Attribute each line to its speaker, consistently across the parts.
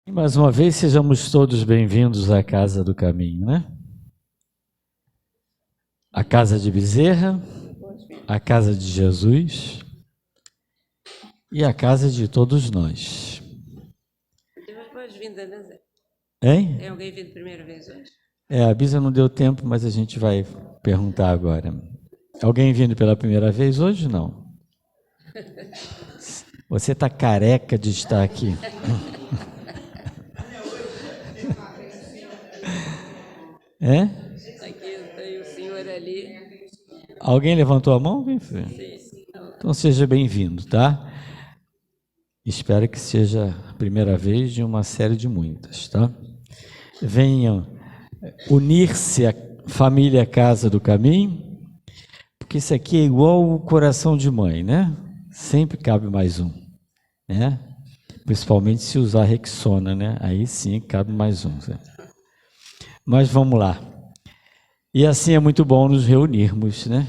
Speaker 1: Mais uma vez, sejamos todos bem-vindos à Casa do Caminho, né? A Casa de Bezerra, a Casa de Jesus e a Casa de todos nós.
Speaker 2: Teve boas-vindas, né, Zé?
Speaker 1: Hein?
Speaker 2: Tem alguém vindo primeira vez hoje?
Speaker 1: A Bisa não deu tempo, mas a gente vai perguntar agora. Alguém vindo pela primeira vez hoje? Não. Você está careca de estar aqui. É?
Speaker 2: Aqui tem o senhor ali.
Speaker 1: Alguém levantou a mão?
Speaker 2: Sim.
Speaker 1: Então seja bem-vindo, tá? Espero que seja a primeira vez de uma série de muitas, tá? Venham unir-se à família Casa do Caminho, porque isso aqui é igual o coração de mãe, né? Sempre cabe mais um, né? Principalmente se usar Rexona, né? Aí sim cabe mais um, né? Mas vamos lá. E assim é muito bom nos reunirmos, né?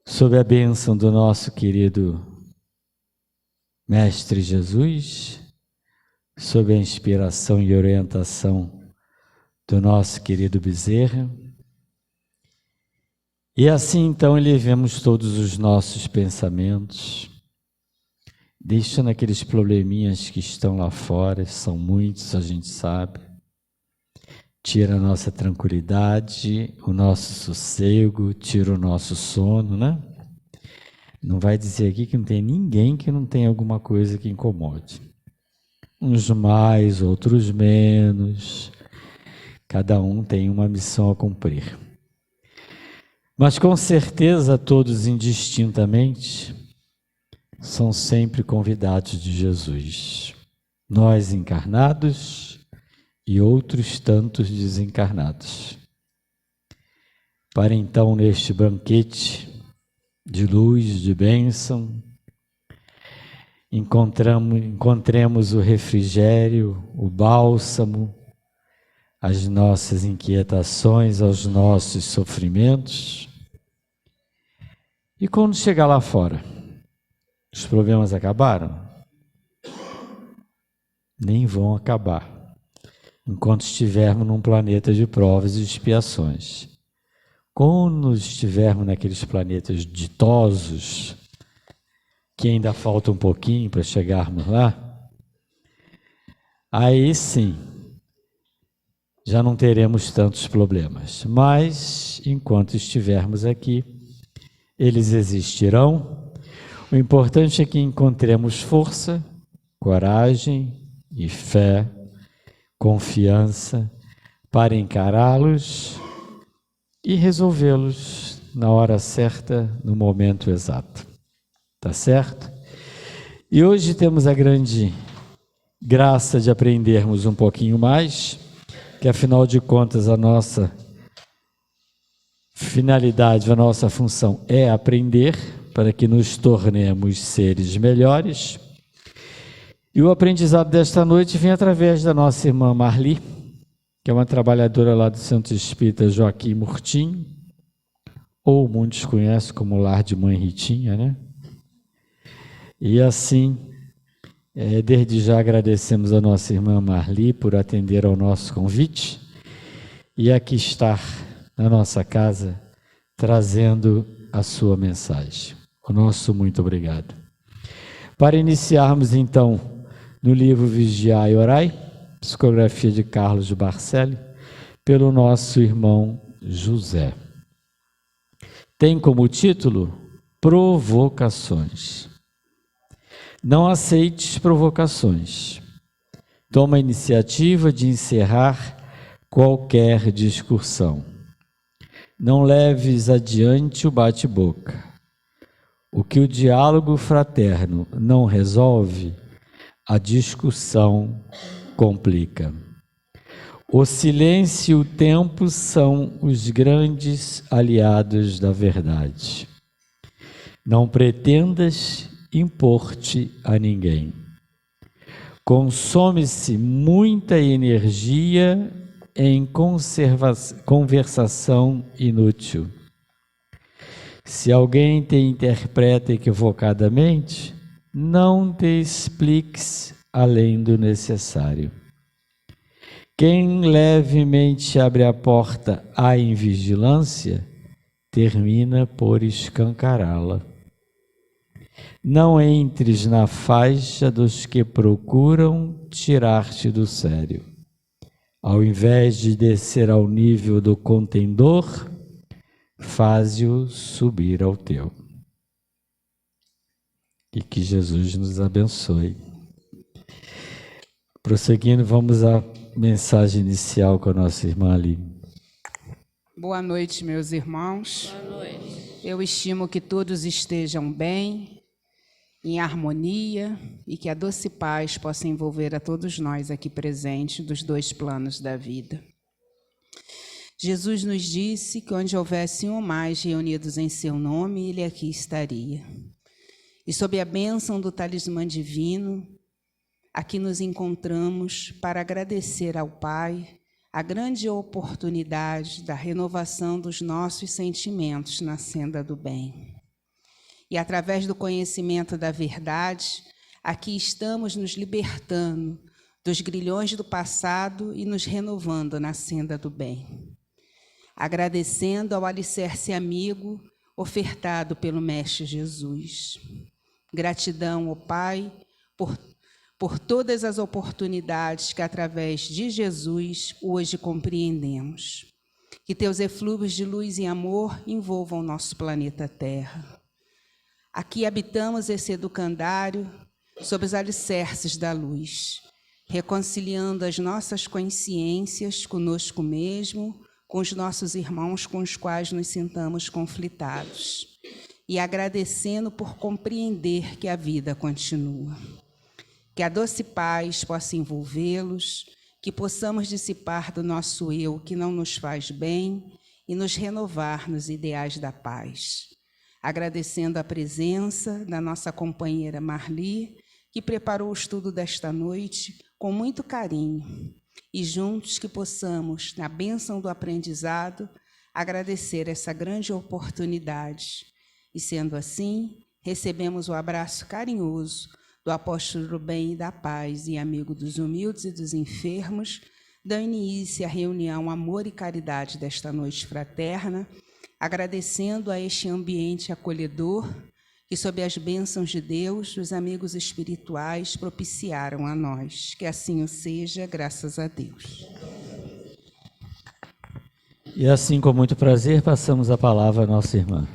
Speaker 1: Sob a bênção do nosso querido Mestre Jesus, sob a inspiração e orientação do nosso querido Bezerra. E assim então elevemos todos os nossos pensamentos, deixando aqueles probleminhas que estão lá fora, são muitos, a gente sabe. Tira a nossa tranquilidade, o nosso sossego, tira o nosso sono, né? Não vai dizer aqui que não tem ninguém que não tem alguma coisa que incomode. Uns mais, outros menos. Cada um tem uma missão a cumprir. Mas com certeza todos indistintamente são sempre convidados de Jesus. Nós encarnados e outros tantos desencarnados. Para então, neste banquete de luz, de bênção, encontremos o refrigério, o bálsamo, as nossas inquietações, aos nossos sofrimentos. E quando chegar lá fora, os problemas acabaram? Nem vão acabar, enquanto estivermos num planeta de provas e expiações. Quando estivermos naqueles planetas ditosos, que ainda falta um pouquinho para chegarmos lá, aí sim, já não teremos tantos problemas. Mas, enquanto estivermos aqui, eles existirão. O importante é que encontremos força, coragem e fé, confiança para encará-los e resolvê-los na hora certa, no momento exato. Tá certo? E hoje temos a grande graça de aprendermos um pouquinho mais, que afinal de contas a nossa finalidade, a nossa função é aprender para que nos tornemos seres melhores. E o aprendizado desta noite vem através da nossa irmã Marli, que é uma trabalhadora lá do Centro Espírita Joaquim Murtinho, ou muitos conhecem como Lar de Mãe Ritinha, né? E assim, desde já agradecemos a nossa irmã Marli por atender ao nosso convite e aqui estar na nossa casa trazendo a sua mensagem. O nosso muito obrigado. Para iniciarmos então no livro Vigiai e Orai, psicografia de Carlos de Barcelli, pelo nosso irmão José. Tem como título Provocações. Não aceites provocações. Toma a iniciativa de encerrar qualquer discussão. Não leves adiante o bate-boca. O que o diálogo fraterno não resolve, a discussão complica. O silêncio e o tempo são os grandes aliados da verdade. Não pretendas impor-te a ninguém. Consome-se muita energia em conversação inútil. Se alguém te interpreta equivocadamente, não te expliques além do necessário. Quem levemente abre a porta à invigilância, termina por escancará-la. Não entres na faixa dos que procuram tirar-te do sério. Ao invés de descer ao nível do contendor, faze-o subir ao teu. E que Jesus nos abençoe. Prosseguindo, vamos à mensagem inicial com a nossa irmã Aline.
Speaker 3: Boa noite, meus irmãos.
Speaker 2: Boa noite.
Speaker 3: Eu estimo que todos estejam bem, em harmonia, e que a doce paz possa envolver a todos nós aqui presentes dos dois planos da vida. Jesus nos disse que onde houvesse um ou mais reunidos em seu nome, ele aqui estaria. E sob a bênção do talismã divino, aqui nos encontramos para agradecer ao Pai a grande oportunidade da renovação dos nossos sentimentos na senda do bem. E através do conhecimento da verdade, aqui estamos nos libertando dos grilhões do passado e nos renovando na senda do bem. Agradecendo ao alicerce amigo ofertado pelo Mestre Jesus. Gratidão, ó Pai, por todas as oportunidades que, através de Jesus, hoje compreendemos. Que teus eflúvios de luz e amor envolvam nosso planeta Terra. Aqui habitamos esse educandário sob os alicerces da luz, reconciliando as nossas consciências conosco mesmo, com os nossos irmãos com os quais nos sintamos conflitados, e agradecendo por compreender que a vida continua. Que a doce paz possa envolvê-los, que possamos dissipar do nosso eu que não nos faz bem e nos renovar nos ideais da paz. Agradecendo a presença da nossa companheira Marli, que preparou o estudo desta noite com muito carinho, e juntos que possamos, na bênção do aprendizado, agradecer essa grande oportunidade. E sendo assim, recebemos o abraço carinhoso do apóstolo do bem e da paz e amigo dos humildes e dos enfermos, dando início à reunião Amor e Caridade desta noite fraterna, agradecendo a este ambiente acolhedor que, sob as bênçãos de Deus, os amigos espirituais propiciaram a nós. Que assim o seja, graças a Deus.
Speaker 1: E assim, com muito prazer, passamos a palavra à nossa irmã.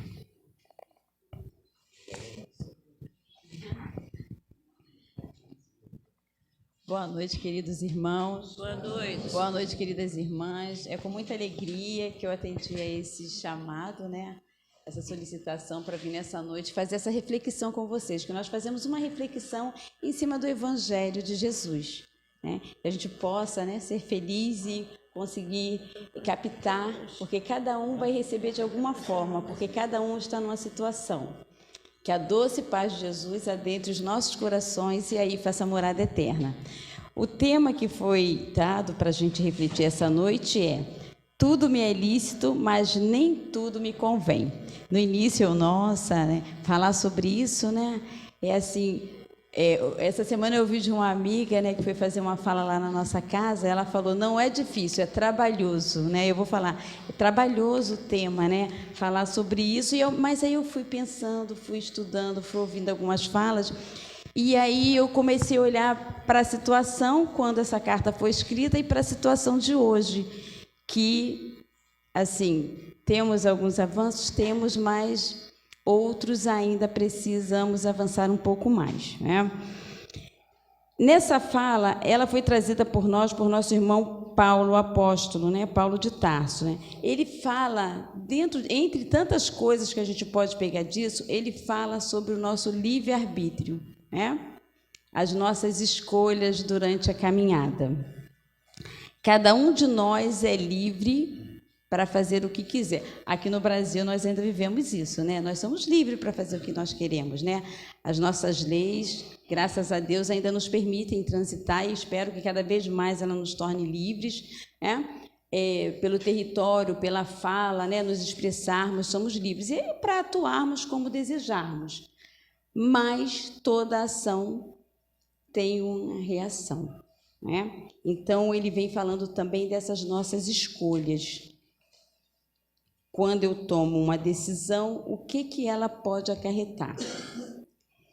Speaker 4: Boa noite, queridos irmãos.
Speaker 2: Boa noite.
Speaker 4: Boa noite, queridas irmãs. É com muita alegria que eu atendi a esse chamado, né? Essa solicitação para vir nessa noite fazer essa reflexão com vocês, que nós fazemos uma reflexão em cima do Evangelho de Jesus, né? Que a gente possa, né, ser feliz e conseguir captar, porque cada um vai receber de alguma forma, porque cada um está numa situação. Que a doce paz de Jesus adentre os nossos corações e aí faça morada eterna. O tema que foi dado para a gente refletir essa noite é: tudo me é lícito, mas nem tudo me convém. No início, né, falar sobre isso, né? É assim, essa semana eu vi de uma amiga, né, que foi fazer uma fala lá na nossa casa. Ela falou: não é difícil, é trabalhoso, né? Eu vou falar, é trabalhoso o tema, né? Falar sobre isso. Mas aí eu fui pensando, fui estudando, fui ouvindo algumas falas. E aí eu comecei a olhar para a situação quando essa carta foi escrita e para a situação de hoje, que, assim, temos alguns avanços, temos, mas outros ainda precisamos avançar um pouco mais, né? Nessa fala, ela foi trazida por nosso irmão Paulo, o apóstolo, né? Paulo de Tarso, né? Ele fala, entre tantas coisas que a gente pode pegar disso, ele fala sobre o nosso livre-arbítrio, né? As nossas escolhas durante a caminhada. Cada um de nós é livre para fazer o que quiser. Aqui no Brasil nós ainda vivemos isso, né? Nós somos livres para fazer o que nós queremos, né? As nossas leis, graças a Deus, ainda nos permitem transitar e espero que cada vez mais ela nos torne livres, né? Pelo território, pela fala, né? Nos expressarmos, somos livres. E para atuarmos como desejarmos. Mas toda ação tem uma reação, né? Então, ele vem falando também dessas nossas escolhas. Quando eu tomo uma decisão, o que ela pode acarretar?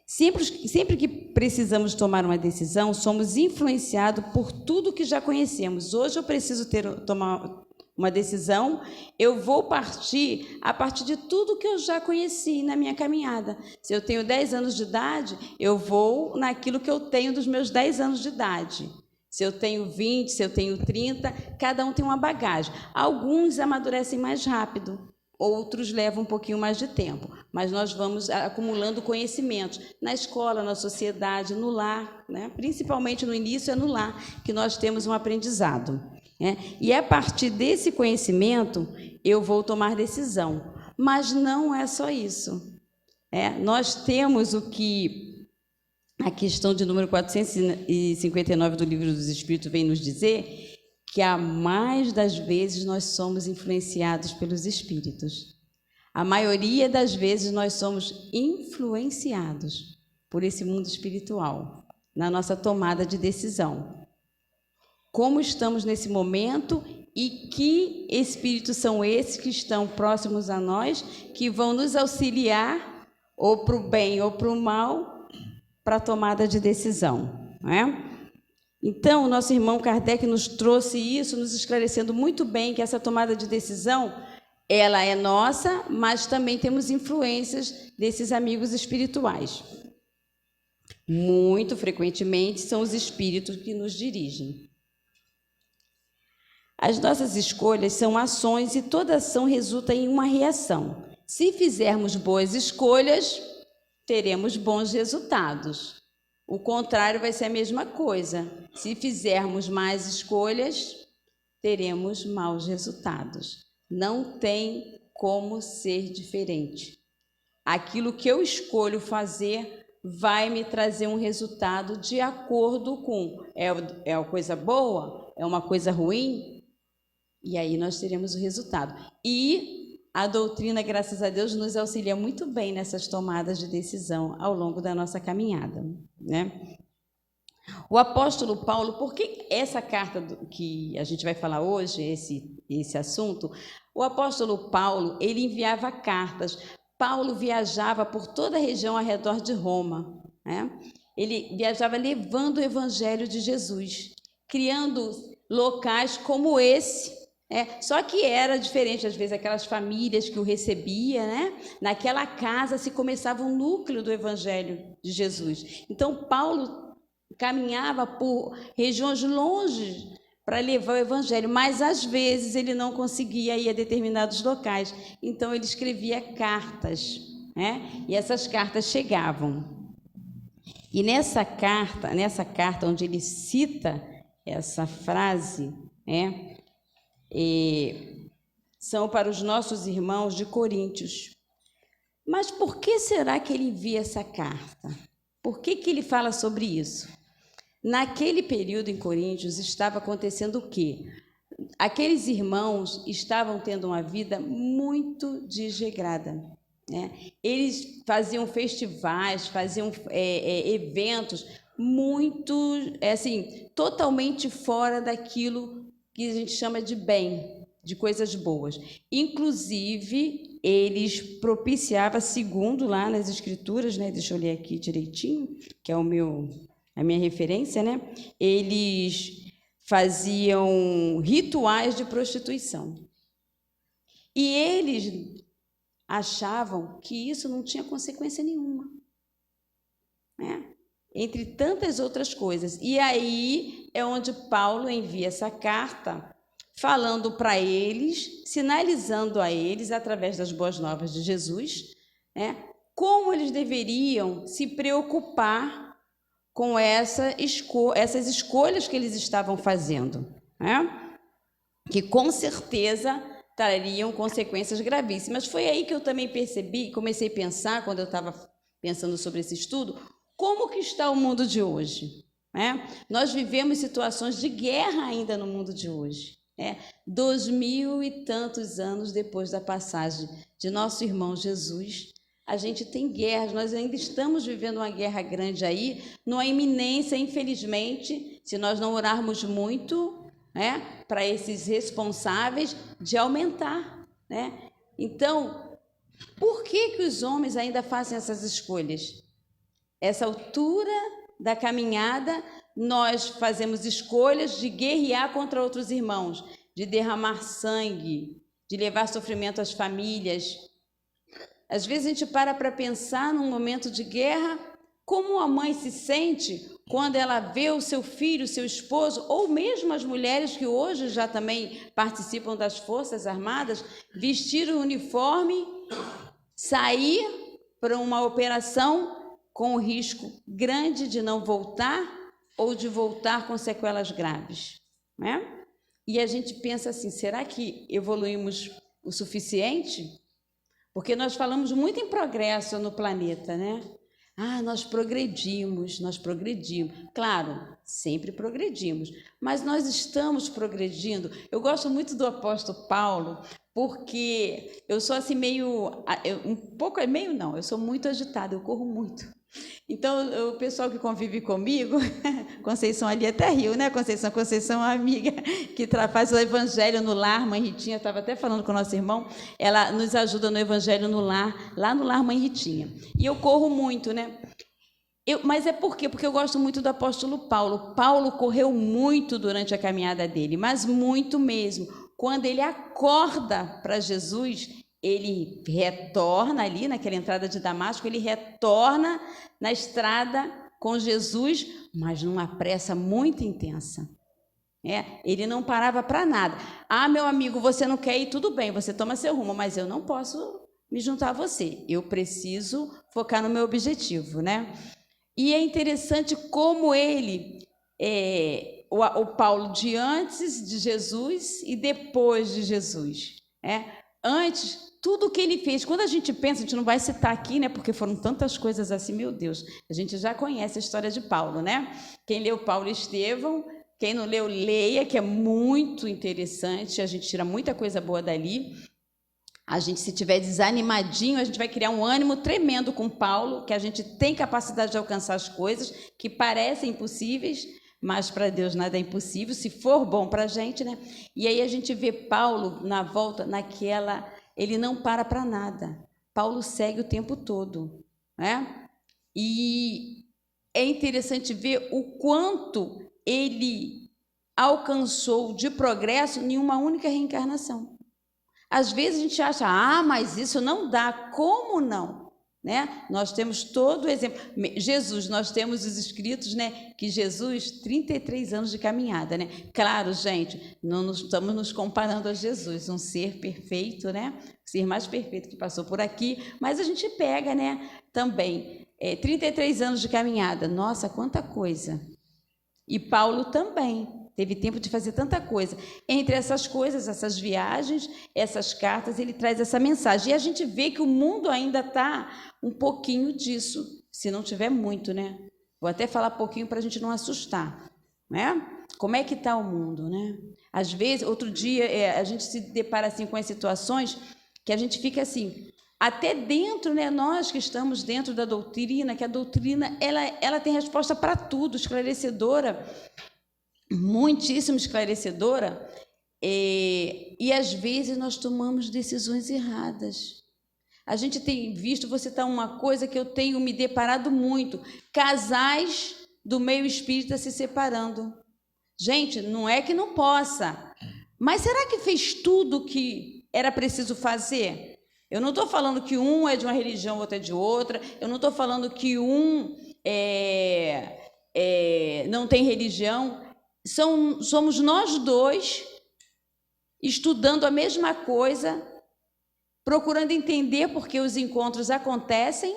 Speaker 4: Sempre que precisamos tomar uma decisão, somos influenciados por tudo que já conhecemos. Hoje eu preciso tomar uma decisão, eu vou partir a partir de tudo que eu já conheci na minha caminhada. Se eu tenho 10 anos de idade, eu vou naquilo que eu tenho dos meus 10 anos de idade. Se eu tenho 20, se eu tenho 30, cada um tem uma bagagem. Alguns amadurecem mais rápido, outros levam um pouquinho mais de tempo, mas nós vamos acumulando conhecimentos na escola, na sociedade, no lar, né? Principalmente no início é no lar que nós temos um aprendizado, né? E a partir desse conhecimento eu vou tomar decisão, mas não é só isso. Nós temos o que a questão de número 459 do Livro dos Espíritos vem nos dizer, que a mais das vezes nós somos influenciados pelos espíritos. A maioria das vezes nós somos influenciados por esse mundo espiritual, na nossa tomada de decisão. Como estamos nesse momento e que espíritos são esses que estão próximos a nós, que vão nos auxiliar, ou para o bem ou para o mal, para a tomada de decisão, não é? Então, o nosso irmão Kardec nos trouxe isso, nos esclarecendo muito bem que essa tomada de decisão, ela é nossa, mas também temos influências desses amigos espirituais. Muito frequentemente são os espíritos que nos dirigem. As nossas escolhas são ações e toda ação resulta em uma reação. Se fizermos boas escolhas, teremos bons resultados. O contrário vai ser a mesma coisa. Se fizermos más escolhas, teremos maus resultados. Não tem como ser diferente. Aquilo que eu escolho fazer vai me trazer um resultado de acordo com é uma coisa boa, é uma coisa ruim, e aí nós teremos o resultado. E a doutrina, graças a Deus, nos auxilia muito bem nessas tomadas de decisão ao longo da nossa caminhada, né? O apóstolo Paulo, por que essa carta que a gente vai falar hoje, esse assunto, o apóstolo Paulo, ele enviava cartas. Paulo viajava por toda a região ao redor de Roma, né? Ele viajava levando o evangelho de Jesus, criando locais como esse. Só que era diferente, às vezes, aquelas famílias que o recebia, né? Naquela casa se começava um núcleo do Evangelho de Jesus. Então, Paulo caminhava por regiões longe para levar o Evangelho, mas, às vezes, ele não conseguia ir a determinados locais. Então, ele escrevia cartas, né? E essas cartas chegavam. E nessa carta onde ele cita essa frase, né? São para os nossos irmãos de Coríntios. Mas por que será que ele envia essa carta? Por que ele fala sobre isso? Naquele período em Coríntios estava acontecendo o quê? Aqueles irmãos estavam tendo uma vida muito desregrada, né? Eles faziam festivais, faziam eventos muito, totalmente fora daquilo que a gente chama de bem, de coisas boas. Inclusive, eles propiciavam, segundo lá nas escrituras, né? Deixa eu ler aqui direitinho, que é a minha referência, né? Eles faziam rituais de prostituição. E eles achavam que isso não tinha consequência nenhuma, né? Entre tantas outras coisas. E aí é onde Paulo envia essa carta, falando para eles, sinalizando a eles, através das boas novas de Jesus, né, como eles deveriam se preocupar com essas escolhas que eles estavam fazendo, né, que com certeza trariam consequências gravíssimas. Foi aí que eu também percebi, comecei a pensar, quando eu estava pensando sobre esse estudo, como que está o mundo de hoje, né? Nós vivemos situações de guerra ainda no mundo de hoje, 2000 e tantos anos depois da passagem de nosso irmão Jesus, a gente tem guerras, nós ainda estamos vivendo uma guerra grande aí, numa iminência, infelizmente, se nós não orarmos muito, né, para esses responsáveis, de aumentar, né? Então, por que os homens ainda fazem essas escolhas? Essa altura da caminhada, nós fazemos escolhas de guerrear contra outros irmãos, de derramar sangue, de levar sofrimento às famílias. Às vezes a gente para pensar num momento de guerra, como a mãe se sente quando ela vê o seu filho, o seu esposo, ou mesmo as mulheres que hoje já também participam das Forças Armadas, vestir o uniforme, sair para uma operação com o risco grande de não voltar ou de voltar com sequelas graves, né? E a gente pensa assim, será que evoluímos o suficiente? Porque nós falamos muito em progresso no planeta, né? Nós progredimos. Claro, sempre progredimos, mas nós estamos progredindo. Eu gosto muito do apóstolo Paulo, porque eu sou assim eu sou muito agitada, eu corro muito. Então, o pessoal que convive comigo, Conceição ali até riu, né? Conceição é uma amiga que faz o Evangelho no Lar, Mãe Ritinha, estava até falando com o nosso irmão, ela nos ajuda no Evangelho no Lar, lá no Lar Mãe Ritinha. E eu corro muito, né? Mas é por quê? Porque eu gosto muito do apóstolo Paulo. Paulo correu muito durante a caminhada dele, mas muito mesmo. Quando ele acorda para Jesus, ele retorna ali naquela entrada de Damasco, ele retorna na estrada com Jesus, mas numa pressa muito intensa. Ele não parava para nada. Meu amigo, você não quer ir? Tudo bem, você toma seu rumo, mas eu não posso me juntar a você. Eu preciso focar no meu objetivo, né? E é interessante como ele, o Paulo de antes de Jesus e depois de Jesus. Antes, tudo o que ele fez, quando a gente pensa, a gente não vai citar aqui, né? Porque foram tantas coisas assim, meu Deus, a gente já conhece a história de Paulo, né? Quem leu Paulo e Estevão, quem não leu, leia, que é muito interessante, a gente tira muita coisa boa dali. A gente, se tiver desanimadinho, a gente vai criar um ânimo tremendo com Paulo, que a gente tem capacidade de alcançar as coisas que parecem impossíveis, mas para Deus nada é impossível, se for bom para a gente, né? E aí a gente vê Paulo na volta, ele não para nada. Paulo segue o tempo todo, né? E é interessante ver o quanto ele alcançou de progresso em uma única reencarnação. Às vezes a gente acha, mas isso não dá. Como não? Né? Nós temos todo o exemplo. Jesus, nós temos os escritos, né, que Jesus, 33 anos de caminhada, né? Claro, gente, não estamos nos comparando a Jesus, um ser perfeito, né? O ser mais perfeito que passou por aqui, mas a gente pega, né, também, 33 anos de caminhada. Nossa, quanta coisa! E Paulo também teve tempo de fazer tanta coisa. Entre essas coisas, essas viagens, essas cartas, ele traz essa mensagem. E a gente vê que o mundo ainda está um pouquinho disso, se não tiver muito, né? Vou até falar pouquinho para a gente não assustar, né? Como é que está o mundo, né? Às vezes, outro dia, a gente se depara assim com as situações que a gente fica assim, até dentro, né? Nós que estamos dentro da doutrina, que a doutrina ela tem resposta para tudo, esclarecedora, muitíssimo esclarecedora, e às vezes nós tomamos decisões erradas. A gente tem visto, vou citar uma coisa que eu tenho me deparado muito, casais do meio espírita se separando. Gente, não é que não possa, mas será que fez tudo o que era preciso fazer? Eu não estou falando que um é de uma religião, outro é de outra, eu não estou falando que um não tem religião. Somos nós dois estudando a mesma coisa, procurando entender por que os encontros acontecem,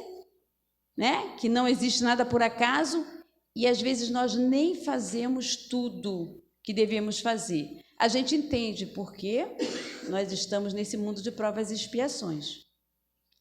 Speaker 4: né? Que não existe nada por acaso, e às vezes nós nem fazemos tudo que devemos fazer. A gente entende por que nós estamos nesse mundo de provas e expiações.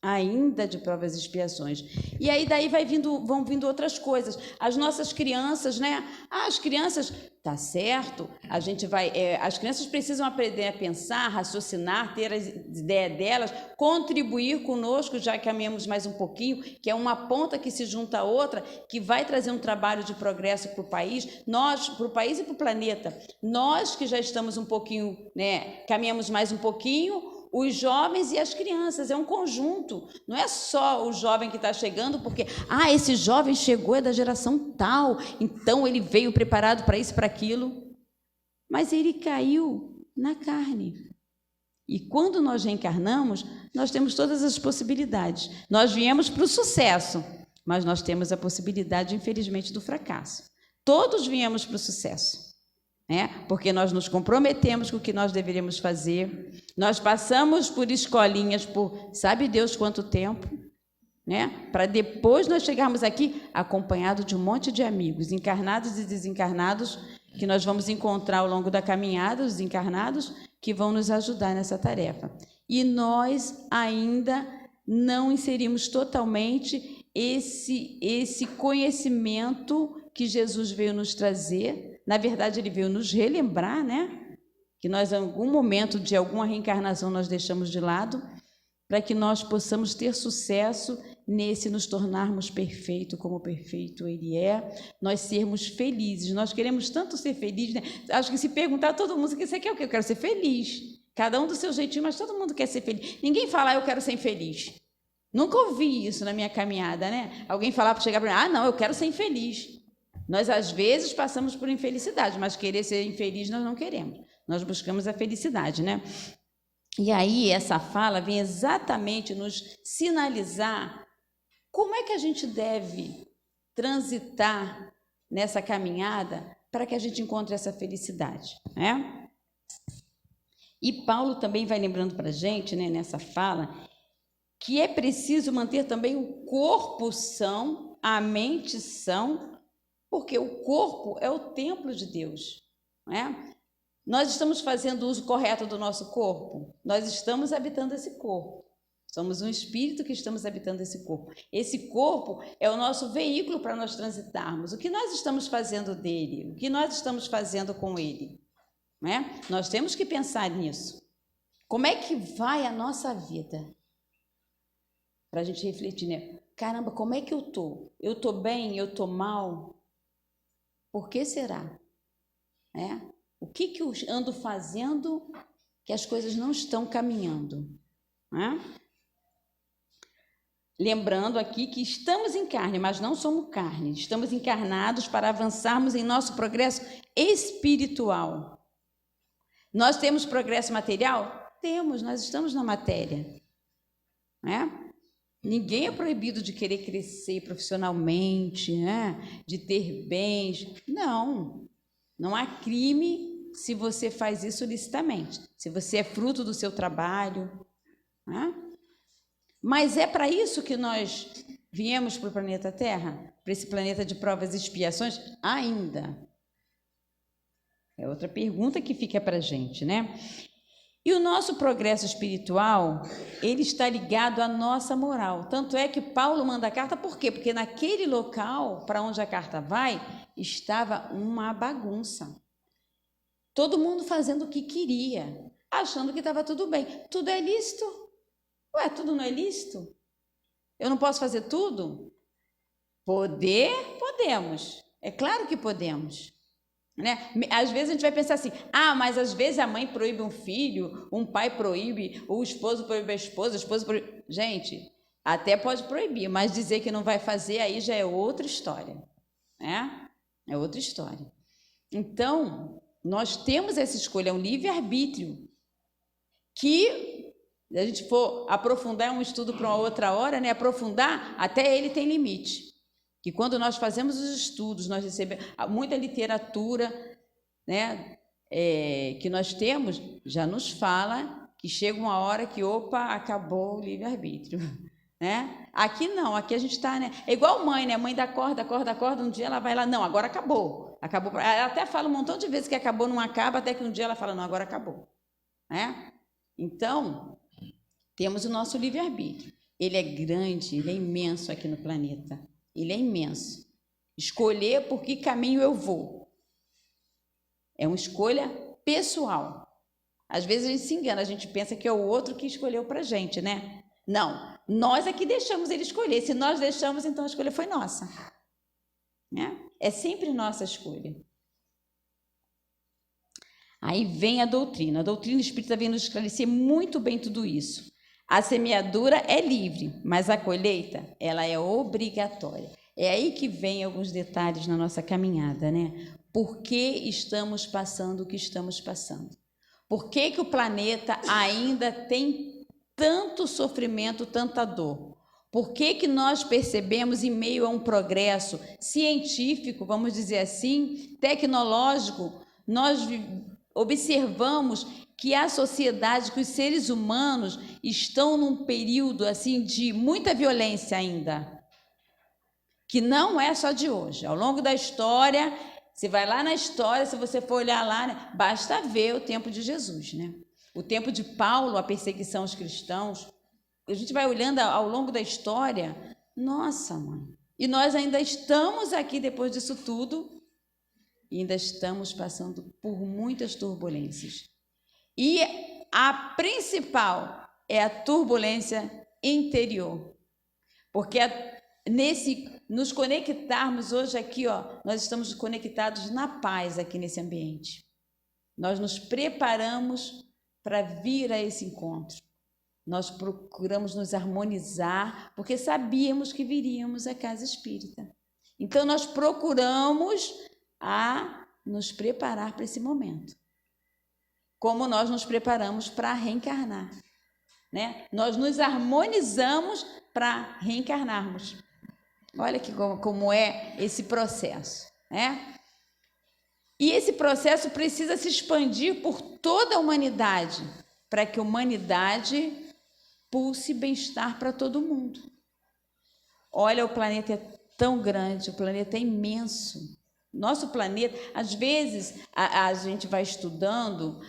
Speaker 4: ainda de provas e expiações. E aí daí vão vindo outras coisas. As nossas crianças, né? As crianças, tá certo, a gente vai... as crianças precisam aprender a pensar, raciocinar, ter as ideias delas, contribuir conosco, já caminhamos mais um pouquinho, que é uma ponta que se junta à outra, que vai trazer um trabalho de progresso para o país, para o país e para o planeta. Nós que já estamos um pouquinho, né? Caminhamos mais um pouquinho, os jovens e as crianças, é um conjunto, não é só o jovem que está chegando, porque, esse jovem chegou, é da geração tal, então ele veio preparado para isso, para aquilo, mas ele caiu na carne. E quando nós reencarnamos, nós temos todas as possibilidades. Nós viemos para o sucesso, mas nós temos a possibilidade, infelizmente, do fracasso. Todos viemos para o sucesso. Porque nós nos comprometemos com o que nós deveríamos fazer, nós passamos por escolinhas por sabe Deus quanto tempo, para depois nós chegarmos aqui acompanhado de um monte de amigos, encarnados e desencarnados, que nós vamos encontrar ao longo da caminhada, os encarnados, que vão nos ajudar nessa tarefa. E nós ainda não inserimos totalmente esse conhecimento que Jesus veio nos trazer. Na verdade, ele veio nos relembrar, que nós, em algum momento de alguma reencarnação, nós deixamos de lado, para que nós possamos ter sucesso nesse nos tornarmos perfeito como perfeito ele é, nós sermos felizes. Nós queremos tanto ser felizes, Acho que se perguntar a todo mundo, você quer o quê? Eu quero ser feliz. Cada um do seu jeitinho, mas todo mundo quer ser feliz. Ninguém fala, eu quero ser infeliz. Nunca ouvi isso na minha caminhada, Alguém falar para chegar para mim, não, eu quero ser infeliz. Nós, às vezes, passamos por infelicidade, mas querer ser infeliz nós não queremos. Nós buscamos a felicidade, E aí, essa fala vem exatamente nos sinalizar como é que a gente deve transitar nessa caminhada para que a gente encontre essa felicidade, E Paulo também vai lembrando para a gente, nessa fala, que é preciso manter também o corpo são, a mente são, porque o corpo é o templo de Deus, Nós estamos fazendo uso correto do nosso corpo? Nós estamos habitando esse corpo. Somos um espírito que estamos habitando esse corpo. Esse corpo é o nosso veículo para nós transitarmos. O que nós estamos fazendo dele? O que nós estamos fazendo com ele? Nós temos que pensar nisso. Como é que vai a nossa vida? Para a gente refletir, Caramba, como é que eu estou? Eu estou bem? Eu estou mal? Por que será? O que eu ando fazendo que as coisas não estão caminhando? Lembrando aqui que estamos em carne, mas não somos carne. Estamos encarnados para avançarmos em nosso progresso espiritual. Nós temos progresso material? Temos, nós estamos na matéria. Ninguém é proibido de querer crescer profissionalmente, de ter bens. Não há crime se você faz isso licitamente, se você é fruto do seu trabalho. Mas é para isso que nós viemos para o planeta Terra? Para esse planeta de provas e expiações? Ainda. É outra pergunta que fica para a gente, E o nosso progresso espiritual, ele está ligado à nossa moral. Tanto é que Paulo manda a carta, por quê? Porque naquele local, para onde a carta vai, estava uma bagunça. Todo mundo fazendo o que queria, achando que estava tudo bem. Tudo é lícito? Tudo não é lícito? Eu não posso fazer tudo? Podemos. É claro que podemos. Às vezes a gente vai pensar assim, mas às vezes a mãe proíbe um filho, um pai proíbe, o esposo proíbe a esposa proíbe... Gente, até pode proibir, mas dizer que não vai fazer aí já é outra história, É outra história. Então, nós temos essa escolha, é um livre-arbítrio, que, se a gente for aprofundar, é um estudo para uma outra hora, aprofundar, até ele tem limite. Que quando nós fazemos os estudos, nós recebemos muita literatura, que nós temos, já nos fala que chega uma hora que, acabou o livre-arbítrio, Aqui não, aqui a gente está, É igual mãe, mãe dá corda, um dia ela vai lá, não, agora acabou. Ela até fala um montão de vezes que acabou, não acaba, até que um dia ela fala, não, agora acabou. Então, temos o nosso livre-arbítrio. ele é grande, ele é imenso aqui no planeta. Ele é imenso. Escolher por que caminho eu vou. É uma escolha pessoal. Às vezes a gente se engana, a gente pensa que é o outro que escolheu para a gente, né? Não, nós é que deixamos ele escolher. Se nós deixamos, então a escolha foi nossa. Né? É sempre nossa escolha. Aí vem a doutrina espírita vem nos esclarecer muito bem tudo isso. A semeadura é livre, mas a colheita, ela é obrigatória. É aí que vem alguns detalhes na nossa caminhada, né? Por que estamos passando o que estamos passando? Por que o planeta ainda tem tanto sofrimento, tanta dor? Por que nós percebemos, em meio a um progresso científico, vamos dizer assim, tecnológico, nós observamos que a sociedade, que os seres humanos estão num período assim de muita violência ainda, que não é só de hoje. Ao longo da história, você vai lá na história, se você for olhar lá, né, basta ver o tempo de Jesus, né? O tempo de Paulo, a perseguição aos cristãos. A gente vai olhando ao longo da história, nossa, mãe. E nós ainda estamos aqui depois disso tudo, e ainda estamos passando por muitas turbulências. E a principal é a turbulência interior. Porque nos conectarmos hoje aqui, ó, nós estamos conectados na paz aqui nesse ambiente. Nós nos preparamos para vir a esse encontro. Nós procuramos nos harmonizar, porque sabíamos que viríamos à casa espírita. Então, nós procuramos nos preparar para esse momento. Como nós nos preparamos para reencarnar, né? Nós nos harmonizamos para reencarnarmos. Olha que como é esse processo, né? E esse processo precisa se expandir por toda a humanidade, para que a humanidade pulse bem-estar para todo mundo. Olha, o planeta é tão grande, o planeta é imenso. Nosso planeta, às vezes, a gente vai estudando,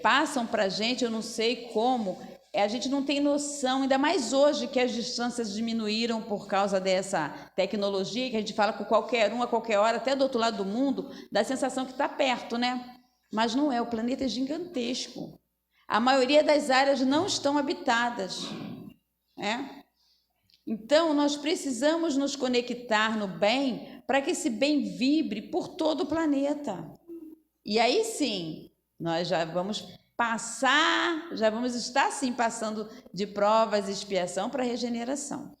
Speaker 4: passam para a gente, eu não sei como, a gente não tem noção, ainda mais hoje que as distâncias diminuíram por causa dessa tecnologia, que a gente fala com qualquer um, a qualquer hora, até do outro lado do mundo, dá a sensação que está perto, né? Mas não é, o planeta é gigantesco. A maioria das áreas não estão habitadas, né? Então, nós precisamos nos conectar no bem para que esse bem vibre por todo o planeta. E aí sim, nós já vamos estar sim passando de provas e expiação para regeneração.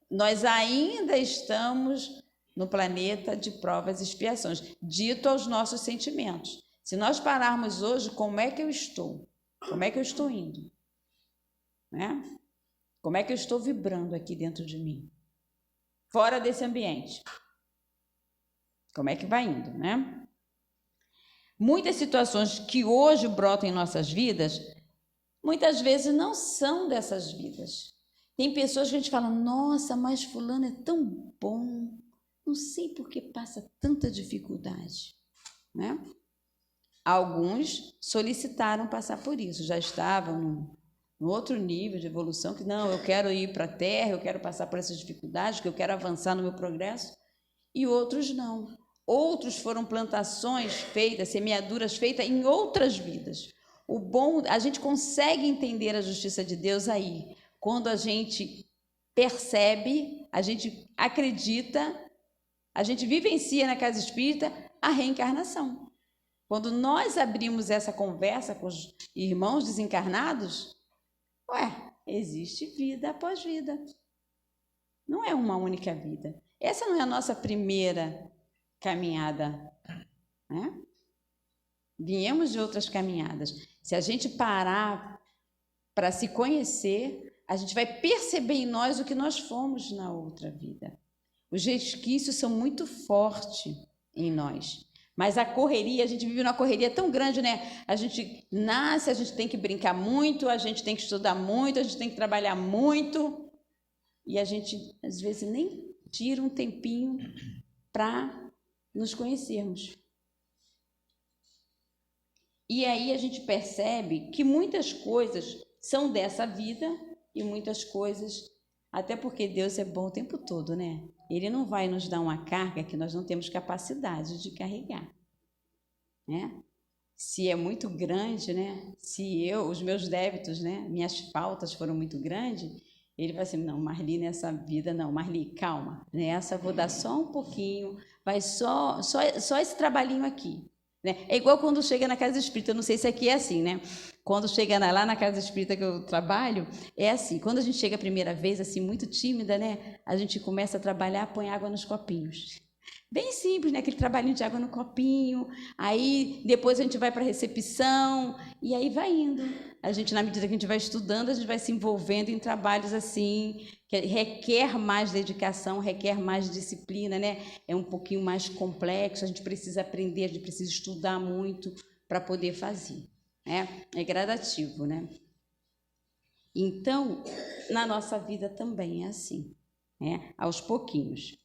Speaker 4: Nós ainda estamos no planeta de provas e expiações, dito aos nossos sentimentos. Se nós pararmos hoje, como é que eu estou? Como é que eu estou indo? Né? Como é que eu estou vibrando aqui dentro de mim? Fora desse ambiente. Como é que vai indo, né? Muitas situações que hoje brotam em nossas vidas, muitas vezes não são dessas vidas. Tem pessoas que a gente fala, nossa, mas fulano é tão bom, não sei por que passa tanta dificuldade, né? Alguns solicitaram passar por isso, já estavam num outro nível de evolução, que não, eu quero ir para a Terra, eu quero passar por essas dificuldades, que eu quero avançar no meu progresso, e outros não. Outros foram plantações feitas, semeaduras feitas em outras vidas. O bom, a gente consegue entender a justiça de Deus aí, quando a gente percebe, a gente acredita, a gente vivencia na casa espírita a reencarnação. Quando nós abrimos essa conversa com os irmãos desencarnados, existe vida após vida. Não é uma única vida. Essa não é a nossa primeira caminhada, né? Viemos de outras caminhadas. Se a gente parar para se conhecer, a gente vai perceber em nós o que nós fomos na outra vida. Os resquícios são muito fortes em nós. Mas a correria, a gente vive numa correria tão grande, né? A gente nasce, a gente tem que brincar muito, a gente tem que estudar muito, a gente tem que trabalhar muito. E a gente, às vezes, nem tira um tempinho para nos conhecermos. E aí a gente percebe que muitas coisas são dessa vida e muitas coisas, até porque Deus é bom o tempo todo, né? Ele não vai nos dar uma carga que nós não temos capacidade de carregar, né? Se é muito grande, né? Se os meus débitos, né? Minhas faltas foram muito grandes, ele vai assim, não, Marli, nessa vida, não, Marli, calma, nessa vou dar só um pouquinho, vai só esse trabalhinho aqui. Né? É igual quando chega na casa espírita, eu não sei se aqui é assim, né? Quando chega lá na casa espírita que eu trabalho, é assim, quando a gente chega a primeira vez, assim, muito tímida, né? A gente começa a trabalhar, põe água nos copinhos. Bem simples, né? Aquele trabalhinho de água no copinho, aí depois a gente vai para a recepção, e aí vai indo. A gente, na medida que a gente vai estudando, a gente vai se envolvendo em trabalhos assim, que requer mais dedicação, requer mais disciplina, né? É um pouquinho mais complexo, a gente precisa aprender, a gente precisa estudar muito para poder fazer, né? É gradativo, né? Então, na nossa vida também é assim, né? Aos pouquinhos.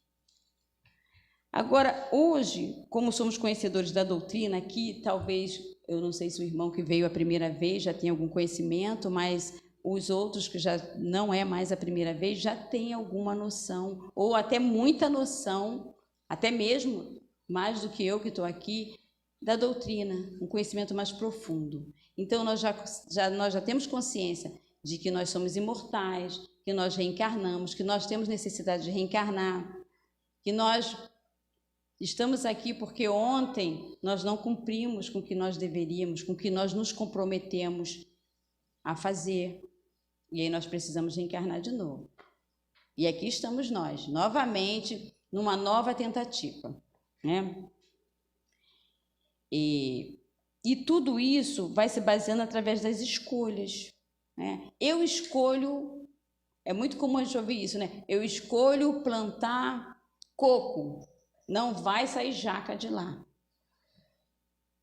Speaker 4: Agora, hoje, como somos conhecedores da doutrina aqui, talvez, eu não sei se o irmão que veio a primeira vez já tem algum conhecimento, mas os outros que já não é mais a primeira vez já têm alguma noção, ou até muita noção, até mesmo mais do que eu que estou aqui, da doutrina, um conhecimento mais profundo. Então, nós já temos consciência de que nós somos imortais, que nós reencarnamos, que nós temos necessidade de reencarnar, que nós estamos aqui porque ontem nós não cumprimos com o que nós deveríamos, com o que nós nos comprometemos a fazer. E aí nós precisamos reencarnar de novo. E aqui estamos nós, novamente, numa nova tentativa, né? E tudo isso vai se baseando através das escolhas, né? Eu escolho, é muito comum a gente ouvir isso, né? Eu escolho plantar coco. Não vai sair jaca de lá.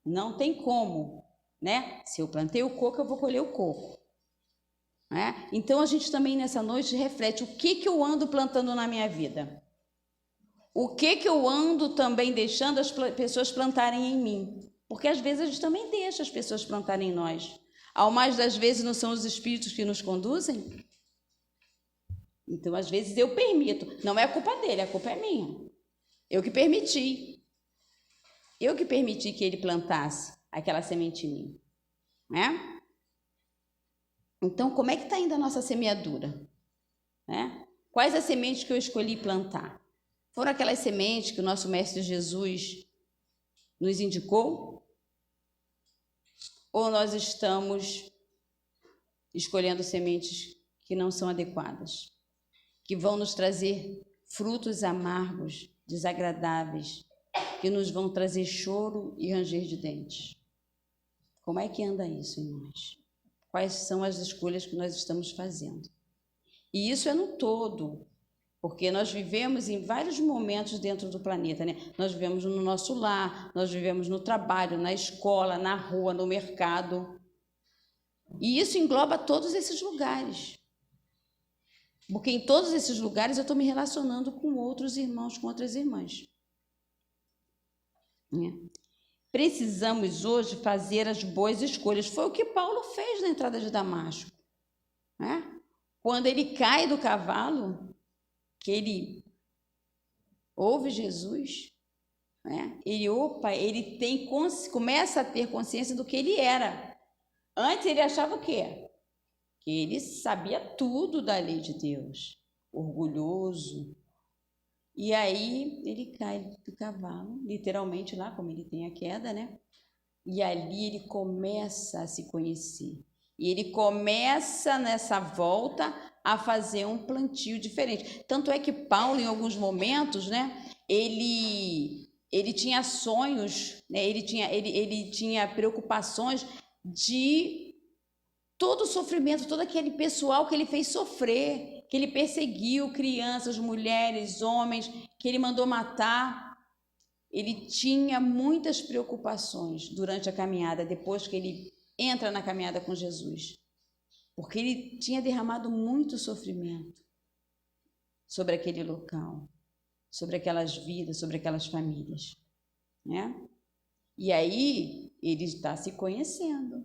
Speaker 4: Não tem como, né? Se eu plantei o coco, eu vou colher o coco. Né? Então, a gente também nessa noite reflete o que eu ando plantando na minha vida. O que eu ando também deixando as pessoas plantarem em mim. Porque às vezes a gente também deixa as pessoas plantarem em nós. Ao mais das vezes não são os espíritos que nos conduzem. Então, às vezes eu permito. Não é a culpa dele, a culpa é minha. Eu que permiti. Eu que permiti que ele plantasse aquela semente em mim. Né? Então, como é que está indo a nossa semeadura? Né? Quais as sementes que eu escolhi plantar? Foram aquelas sementes que o nosso Mestre Jesus nos indicou? Ou nós estamos escolhendo sementes que não são adequadas? Que vão nos trazer frutos amargos, desagradáveis, que nos vão trazer choro e ranger de dentes. Como é que anda isso em nós? Quais são as escolhas que nós estamos fazendo? E isso é no todo, porque nós vivemos em vários momentos dentro do planeta, né? Nós vivemos no nosso lar, nós vivemos no trabalho, na escola, na rua, no mercado. E isso engloba todos esses lugares. Porque em todos esses lugares eu estou me relacionando com outros irmãos, com outras irmãs. Precisamos hoje fazer as boas escolhas. Foi o que Paulo fez na entrada de Damasco. Quando ele cai do cavalo, que ele ouve Jesus, ele começa a ter consciência do que ele era. Antes ele achava o quê? Que ele sabia tudo da lei de Deus, orgulhoso. E aí ele cai do cavalo, literalmente lá, como ele tem a queda, né? E ali ele começa a se conhecer. E ele começa nessa volta a fazer um plantio diferente. Tanto é que Paulo, em alguns momentos, né? Ele tinha sonhos, né? Ele tinha preocupações de todo o sofrimento, todo aquele pessoal que ele fez sofrer, que ele perseguiu, crianças, mulheres, homens, que ele mandou matar. Ele tinha muitas preocupações durante a caminhada, depois que ele entra na caminhada com Jesus, porque ele tinha derramado muito sofrimento sobre aquele local, sobre aquelas vidas, sobre aquelas famílias, né? E aí ele está se conhecendo.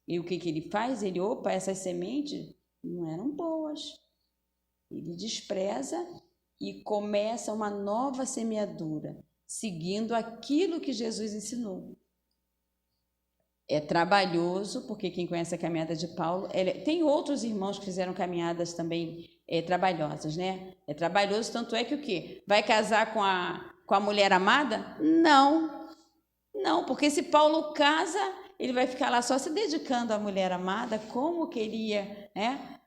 Speaker 4: E o que ele faz? Essas sementes não eram boas. Ele despreza e começa uma nova semeadura, seguindo aquilo que Jesus ensinou. É trabalhoso, porque quem conhece a caminhada de Paulo, tem outros irmãos que fizeram caminhadas também trabalhosas, né? É trabalhoso, tanto é que o quê? Vai casar com a mulher amada? Não, porque se Paulo casa, ele vai ficar lá só se dedicando à mulher amada, como que ele ia, né,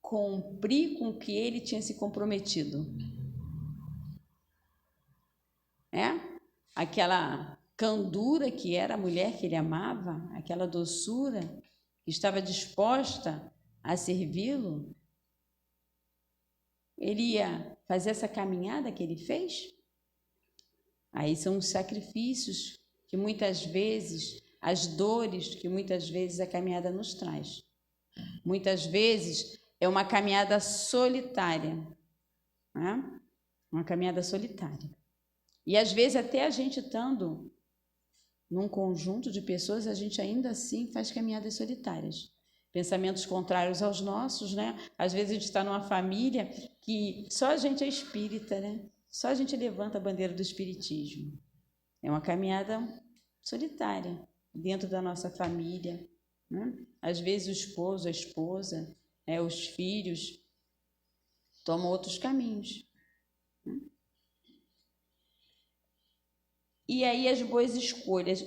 Speaker 4: cumprir com o que ele tinha se comprometido. Aquela candura que era a mulher que ele amava, aquela doçura que estava disposta a servi-lo, ele ia fazer essa caminhada que ele fez? Aí são os sacrifícios que muitas vezes, as dores que muitas vezes a caminhada nos traz. Muitas vezes é uma caminhada solitária, né? Uma caminhada solitária. E às vezes até a gente estando num conjunto de pessoas, a gente ainda assim faz caminhadas solitárias. Pensamentos contrários aos nossos, né? Às vezes a gente está numa família que só a gente é espírita, né? Só a gente levanta a bandeira do espiritismo. É uma caminhada solitária dentro da nossa família, né? Às vezes o esposo, a esposa, os filhos tomam outros caminhos. E aí as boas escolhas.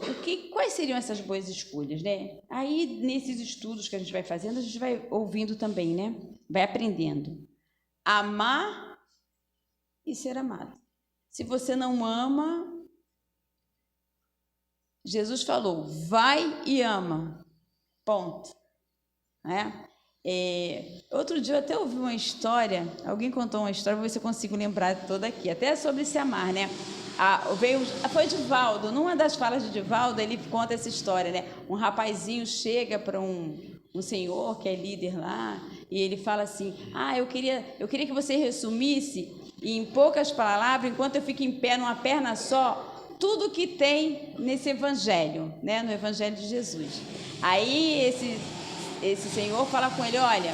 Speaker 4: Quais seriam essas boas escolhas, né? Aí nesses estudos que a gente vai fazendo, a gente vai ouvindo também, né? Vai aprendendo. Amar e ser amado. Se você não ama, Jesus falou, vai e ama. Ponto. Outro dia eu até ouvi uma história, alguém contou uma história, vou ver se eu consigo lembrar toda aqui, até sobre se amar, né? Foi Divaldo, numa das falas de Divaldo, ele conta essa história, né? Um rapazinho chega para um senhor que é líder lá, e ele fala assim, eu queria que você resumisse, em poucas palavras, enquanto eu fico em pé numa perna só, tudo que tem nesse evangelho, né? No evangelho de Jesus. Aí esse senhor fala com ele, olha,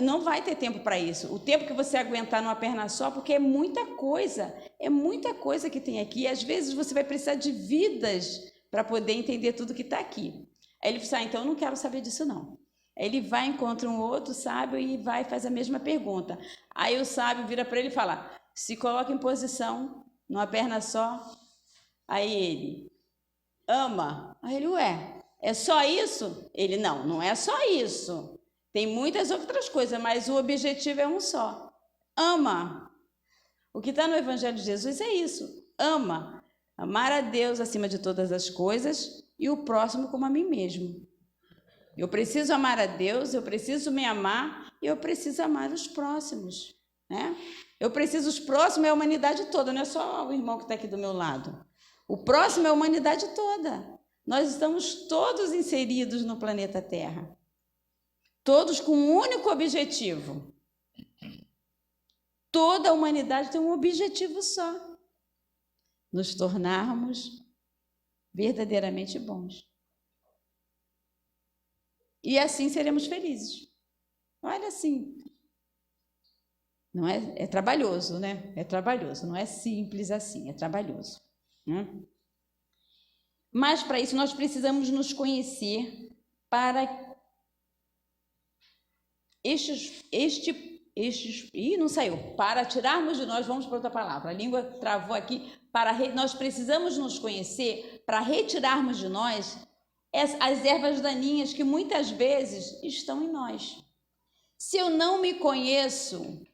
Speaker 4: não vai ter tempo para isso. O tempo que você aguentar numa perna só, porque é muita coisa que tem aqui. E às vezes você vai precisar de vidas para poder entender tudo que está aqui. Aí ele fala, então eu não quero saber disso não. Aí ele vai, encontra um outro sábio e vai fazer a mesma pergunta. Aí o sábio vira para ele e fala, se coloca em posição, numa perna só. Aí ele, ama. Aí ele, é só isso? Ele, não é só isso. Tem muitas outras coisas, mas o objetivo é um só. Ama. O que está no Evangelho de Jesus é isso. Ama. Amar a Deus acima de todas as coisas e o próximo como a mim mesmo. Eu preciso amar a Deus, eu preciso me amar e eu preciso amar os próximos, né? Eu preciso os próximos, é a humanidade toda, não é só o irmão que está aqui do meu lado. O próximo é a humanidade toda. Nós estamos todos inseridos no planeta Terra. Todos com um único objetivo. Toda a humanidade tem um objetivo só. Nos tornarmos verdadeiramente bons. E assim seremos felizes. Olha assim. Não é trabalhoso, né? É trabalhoso, não é simples assim, é trabalhoso. Né? Mas para isso nós precisamos nos conhecer para não saiu. Para tirarmos de nós, vamos para outra palavra. A língua travou aqui. Nós precisamos nos conhecer para retirarmos de nós as ervas daninhas que muitas vezes estão em nós. Se eu não me conheço,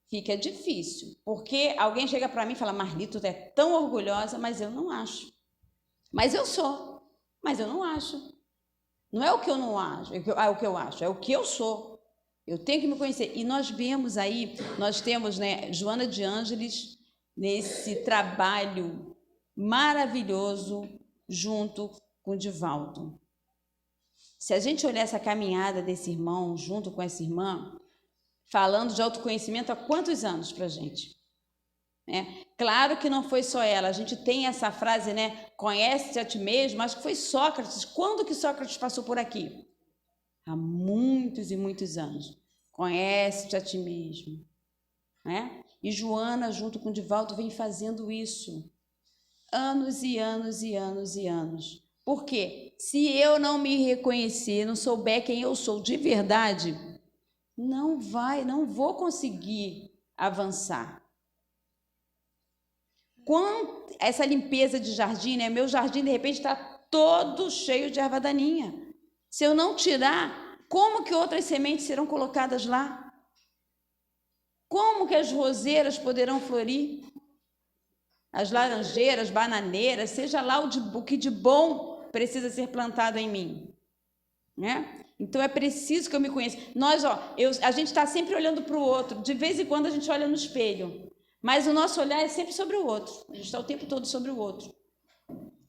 Speaker 4: fica difícil, porque alguém chega para mim e fala, Marlito, tu é tão orgulhosa, mas eu não acho. Mas eu sou, mas eu não acho. Não é o que eu não acho, é o que eu acho, é o que eu sou. Eu tenho que me conhecer. E nós vemos aí, nós temos, né, Joana de Ângeles nesse trabalho maravilhoso junto com o Divaldo. Se a gente olhar essa caminhada desse irmão junto com essa irmã, falando de autoconhecimento há quantos anos para a gente? Claro que não foi só ela, a gente tem essa frase, né? Conhece-te a ti mesmo, acho que foi Sócrates. Quando que Sócrates passou por aqui? há muitos e muitos anos. Conhece-te a ti mesmo, né? E Joana, junto com Divaldo, vem fazendo isso anos e anos e anos e anos. Por quê? Se eu não me reconhecer, não souber quem eu sou de verdade, não vou conseguir avançar. Quando essa limpeza de jardim, né? Meu jardim de repente está todo cheio de erva daninha. Se eu não tirar, como que outras sementes serão colocadas lá? Como que as roseiras poderão florir? As laranjeiras, bananeiras, seja lá o que de bom precisa ser plantado em mim, né? Então é preciso que eu me conheça. A gente está sempre olhando para o outro. De vez em quando a gente olha no espelho, mas o nosso olhar é sempre sobre o outro. A gente está o tempo todo sobre o outro.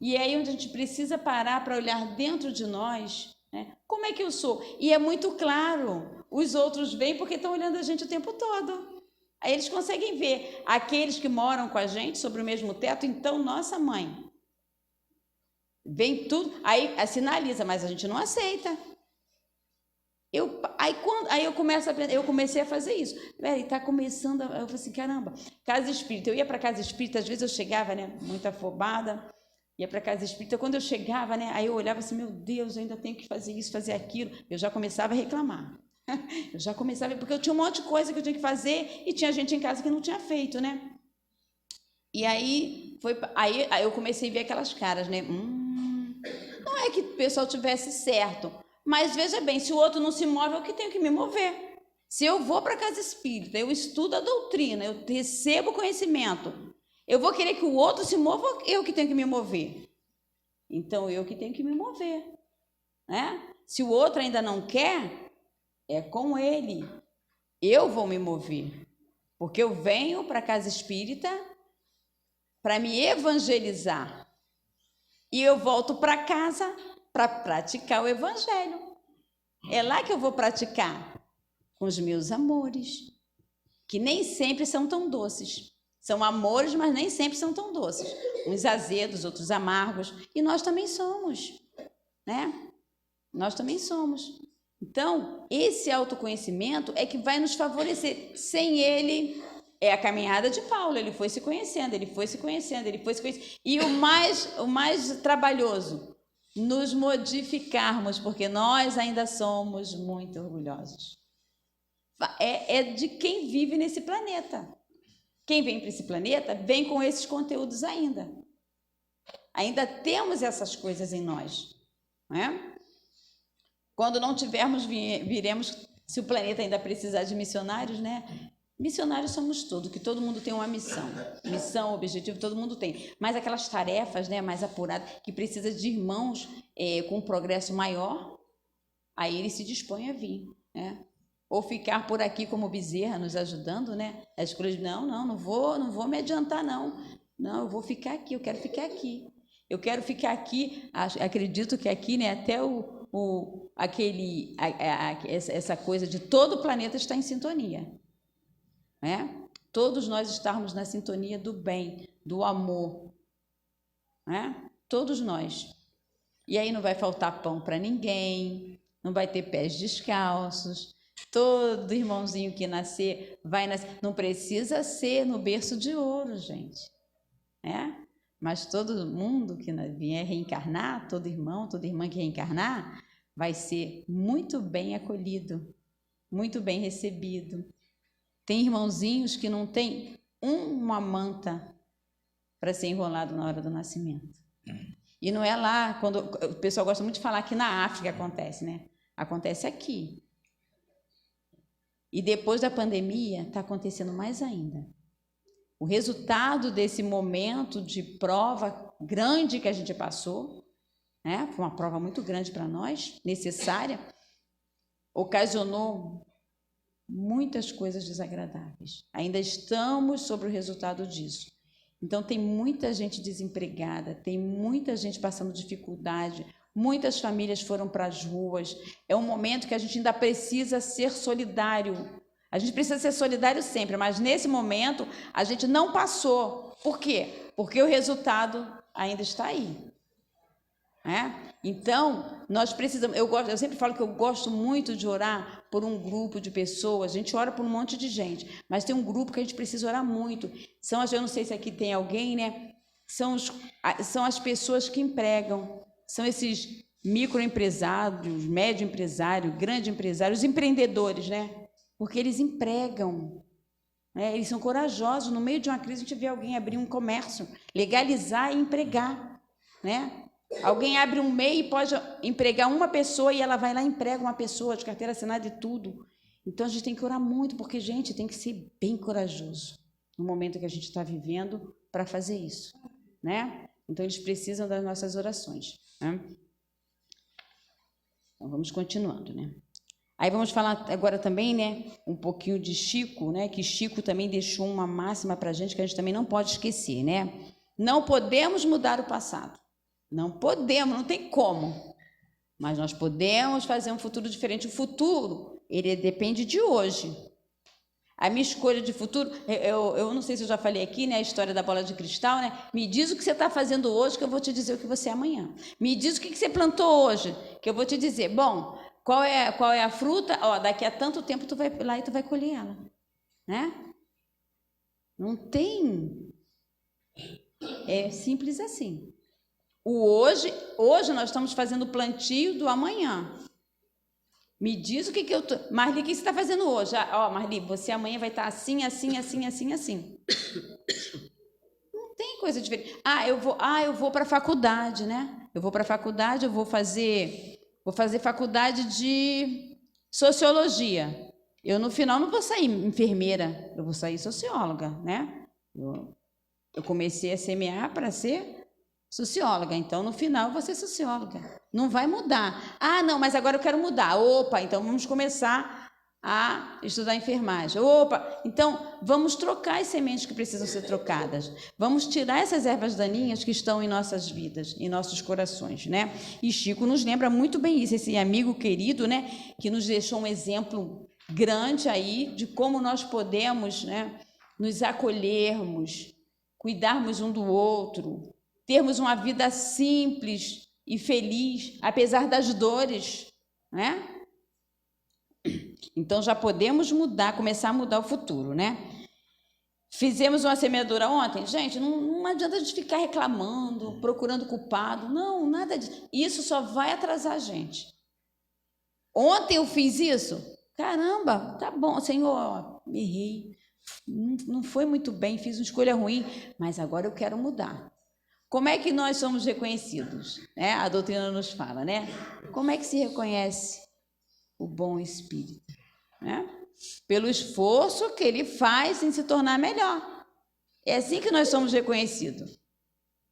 Speaker 4: E é aí onde a gente precisa parar para olhar dentro de nós, né? Como é que eu sou? E é muito claro. Os outros vêm porque estão olhando a gente o tempo todo. Aí eles conseguem ver aqueles que moram com a gente sobre o mesmo teto. Então, nossa mãe, vem tudo, aí sinaliza, mas a gente não aceita. Aí eu comecei a fazer isso. Está começando, eu falei assim, caramba, casa espírita. Eu ia para casa espírita, às vezes eu chegava, né, muito afobada, ia para casa espírita. Quando eu chegava, né, aí eu olhava assim, meu Deus, eu ainda tenho que fazer isso, fazer aquilo. Eu já começava a reclamar. Eu já começava, porque eu tinha um monte de coisa que eu tinha que fazer e tinha gente em casa que não tinha feito, né? E aí eu comecei a ver aquelas caras, né? Não é que o pessoal tivesse certo, mas veja bem, se o outro não se move, eu que tenho que me mover. Se eu vou para a casa espírita, eu estudo a doutrina, eu recebo conhecimento, eu vou querer que o outro se mova, eu que tenho que me mover. Então, eu que tenho que me mover, né? Se o outro ainda não quer, é com ele. Eu vou me mover, porque eu venho para a casa espírita para me evangelizar. E eu volto para casa para praticar o evangelho. É lá que eu vou praticar com os meus amores, que nem sempre são tão doces. São amores, mas nem sempre são tão doces. Uns azedos, outros amargos. E nós também somos, né? Nós também somos. Então, esse autoconhecimento é que vai nos favorecer. Sem ele, é a caminhada de Paulo. Ele foi se conhecendo, ele foi se conhecendo, ele foi se conhecendo. E o mais trabalhoso, nos modificarmos, porque nós ainda somos muito orgulhosos. É de quem vive nesse planeta. Quem vem para esse planeta, vem com esses conteúdos ainda. Ainda temos essas coisas em nós, né? Quando não tivermos, viremos, se o planeta ainda precisar de missionários, né? Missionários somos todos, que todo mundo tem uma missão, objetivo, todo mundo tem. Mas aquelas tarefas, né, mais apuradas, que precisa de irmãos com um progresso maior, aí ele se dispõe a vir, né? Ou ficar por aqui como Bezerra, nos ajudando, né? As coisas, não vou me adiantar, não. Não, eu vou ficar aqui, eu quero ficar aqui. Eu quero ficar aqui, acredito que aqui, né, até essa coisa de todo o planeta está em sintonia, né? Todos nós estarmos na sintonia do bem, do amor, né? Todos nós. E aí não vai faltar pão para ninguém, não vai ter pés descalços. Todo irmãozinho que nascer, vai nascer. Não precisa ser no berço de ouro, gente, né? Mas todo mundo que vier reencarnar, todo irmão, toda irmã que reencarnar, vai ser muito bem acolhido, muito bem recebido. Tem irmãozinhos que não tem uma manta para ser enrolado na hora do nascimento. E não é lá, quando o pessoal gosta muito de falar que na África acontece, né? Acontece aqui. E depois da pandemia, está acontecendo mais ainda. O resultado desse momento de prova grande que a gente passou, né? Foi uma prova muito grande para nós, necessária, ocasionou muitas coisas desagradáveis. Ainda estamos sobre o resultado disso. Então, tem muita gente desempregada, tem muita gente passando dificuldade, muitas famílias foram para as ruas. É um momento que a gente ainda precisa ser solidário. A gente precisa ser solidário sempre, mas nesse momento a gente não passou. Por quê? Porque o resultado ainda está aí. né? Então, nós precisamos, eu sempre falo que eu gosto muito de orar por um grupo de pessoas. A gente ora por um monte de gente, mas tem um grupo que a gente precisa orar muito. Eu não sei se aqui tem alguém, né? São as pessoas que empregam, são esses microempresários, médio empresário, grande empresário, os empreendedores, né? Porque eles empregam, né? Eles são corajosos. No meio de uma crise, a gente vê alguém abrir um comércio, legalizar e empregar, né? Alguém abre um MEI e pode empregar uma pessoa e ela vai lá e emprega uma pessoa de carteira assinada e tudo. Então, a gente tem que orar muito, porque, gente, tem que ser bem corajoso no momento que a gente está vivendo para fazer isso, né? Então, eles precisam das nossas orações, né? Então, vamos continuando, né? Aí vamos falar agora também, né, um pouquinho de Chico, né? Que Chico também deixou uma máxima para a gente que a gente também não pode esquecer, né? Não podemos mudar o passado. Não podemos, não tem como. Mas nós podemos fazer um futuro diferente. O futuro, ele depende de hoje. A minha escolha de futuro, eu não sei se eu já falei aqui, né, a história da bola de cristal, né? Me diz o que você está fazendo hoje, que eu vou te dizer o que você é amanhã. Me diz o que você plantou hoje, que eu vou te dizer. Bom, qual é a fruta? Ó, daqui a tanto tempo tu vai lá e tu vai colher ela, né? Não tem. É simples assim. Hoje nós estamos fazendo o plantio do amanhã. Me diz o que eu tô... Marli, o que você está fazendo hoje? Ó, Marli, você amanhã vai estar assim, assim, assim, assim, assim. Não tem coisa diferente. Eu vou para a faculdade, né? Eu vou para a faculdade, eu vou fazer faculdade de sociologia. Eu, no final, não vou sair enfermeira, eu vou sair socióloga, né? Eu comecei a semear para ser socióloga, então no final eu vou ser socióloga. Não vai mudar. Ah, não, mas agora eu quero mudar. Opa, então vamos começar a estudar enfermagem. Opa, então vamos trocar as sementes que precisam ser trocadas. Vamos tirar essas ervas daninhas que estão em nossas vidas, em nossos corações, né? E Chico nos lembra muito bem isso, esse amigo querido, né? Que nos deixou um exemplo grande aí de como nós podemos, né, nos acolhermos, cuidarmos um do outro, termos uma vida simples e feliz, apesar das dores, né? Então, já podemos mudar, começar a mudar o futuro, né? Fizemos uma semeadura ontem. Gente, não adianta a gente ficar reclamando, procurando culpado. Não, nada disso. Isso só vai atrasar a gente. Ontem eu fiz isso. Caramba, tá bom, Senhor, errei. Não foi muito bem, fiz uma escolha ruim, mas agora eu quero mudar. Como é que nós somos reconhecidos? Né? A doutrina nos fala, né? Como é que se reconhece o bom espírito? Né? Pelo esforço que ele faz em se tornar melhor. É assim que nós somos reconhecidos.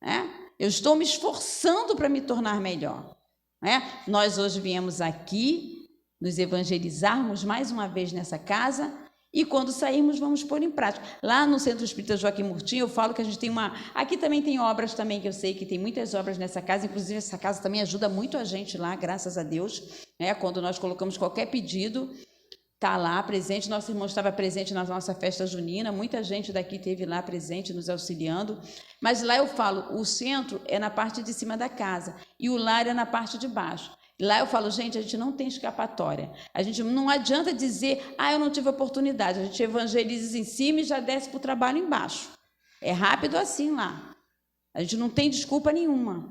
Speaker 4: Né? Eu estou me esforçando para me tornar melhor. Né? Nós hoje viemos aqui nos evangelizarmos mais uma vez nessa casa. E quando sairmos, vamos pôr em prática. Lá no Centro Espírita Joaquim Murtinho, eu falo que a gente tem uma... Aqui também tem obras também, que eu sei que tem muitas obras nessa casa. Inclusive, essa casa também ajuda muito a gente lá, graças a Deus. Né? Quando nós colocamos qualquer pedido, está lá presente. Nosso irmão estava presente na nossa festa junina. Muita gente daqui esteve lá presente, nos auxiliando. Mas lá eu falo, o centro é na parte de cima da casa e o lar é na parte de baixo. Lá eu falo, gente, a gente não tem escapatória. A gente não adianta dizer, eu não tive oportunidade. A gente evangeliza em cima e já desce para o trabalho embaixo. É rápido assim lá. A gente não tem desculpa nenhuma.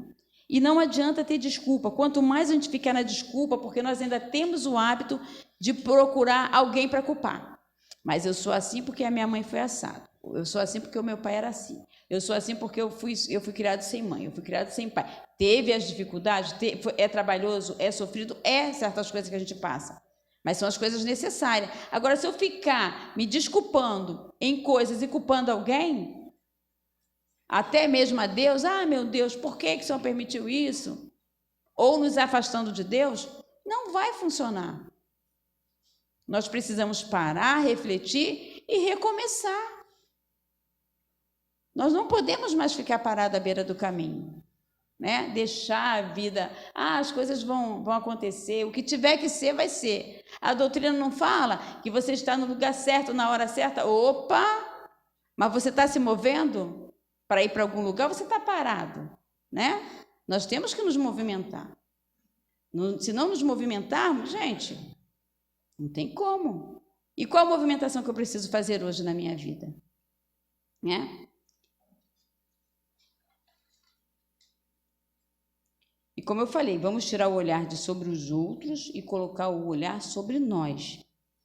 Speaker 4: E não adianta ter desculpa. Quanto mais a gente ficar na desculpa, porque nós ainda temos o hábito de procurar alguém para culpar. Mas eu sou assim porque a minha mãe foi assada. Eu sou assim porque o meu pai era assim. Eu sou assim porque eu fui criado sem mãe, eu fui criado sem pai. Teve as dificuldades, é trabalhoso, é sofrido, certas coisas que a gente passa. Mas são as coisas necessárias. Agora, se eu ficar me desculpando em coisas e culpando alguém, até mesmo a Deus, meu Deus, por que o Senhor permitiu isso? Ou nos afastando de Deus, não vai funcionar. Nós precisamos parar, refletir e recomeçar. Nós não podemos mais ficar parados à beira do caminho, né? Deixar a vida, as coisas vão acontecer, o que tiver que ser, vai ser. A doutrina não fala que você está no lugar certo, na hora certa. Opa! Mas você está se movendo para ir para algum lugar, você está parado, né? Nós temos que nos movimentar. Se não nos movimentarmos, gente, não tem como. E qual a movimentação que eu preciso fazer hoje na minha vida? Né? E como eu falei, vamos tirar o olhar de sobre os outros e colocar o olhar sobre nós.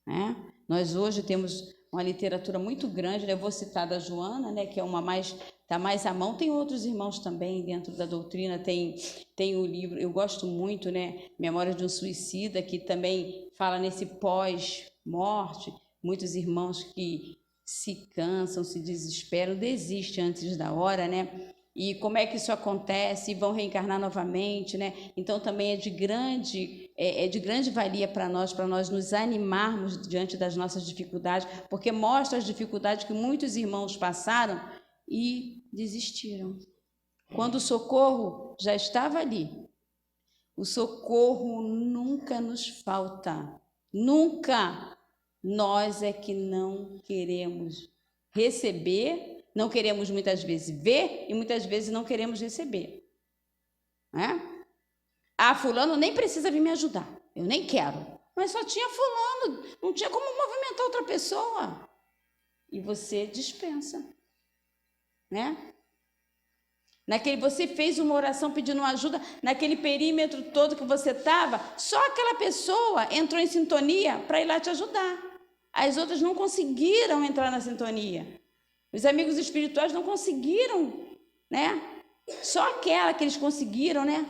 Speaker 4: Né? Nós hoje temos uma literatura muito grande, né? Eu vou citar da Joana, né? Que é uma está mais à mão. Tem outros irmãos também dentro da doutrina, tem o livro, eu gosto muito, né? Memória de um Suicida, que também fala nesse pós-morte. Muitos irmãos que se cansam, se desesperam, desistem antes da hora, né? E como é que isso acontece? Vão reencarnar novamente, né? Então também é de grande valia para nós nos animarmos diante das nossas dificuldades, porque mostra as dificuldades que muitos irmãos passaram e desistiram. Quando o socorro já estava ali. O socorro nunca nos falta. Nunca. Nós é que não queremos receber. Não queremos muitas vezes ver e muitas vezes não queremos receber. Né? Ah, fulano nem precisa vir me ajudar. Eu nem quero. Mas só tinha fulano. Não tinha como movimentar outra pessoa. E você dispensa. Né? Você fez uma oração pedindo ajuda. Naquele perímetro todo que você estava, só aquela pessoa entrou em sintonia para ir lá te ajudar. As outras não conseguiram entrar na sintonia. Os amigos espirituais não conseguiram, né? Só aquela que eles conseguiram, né?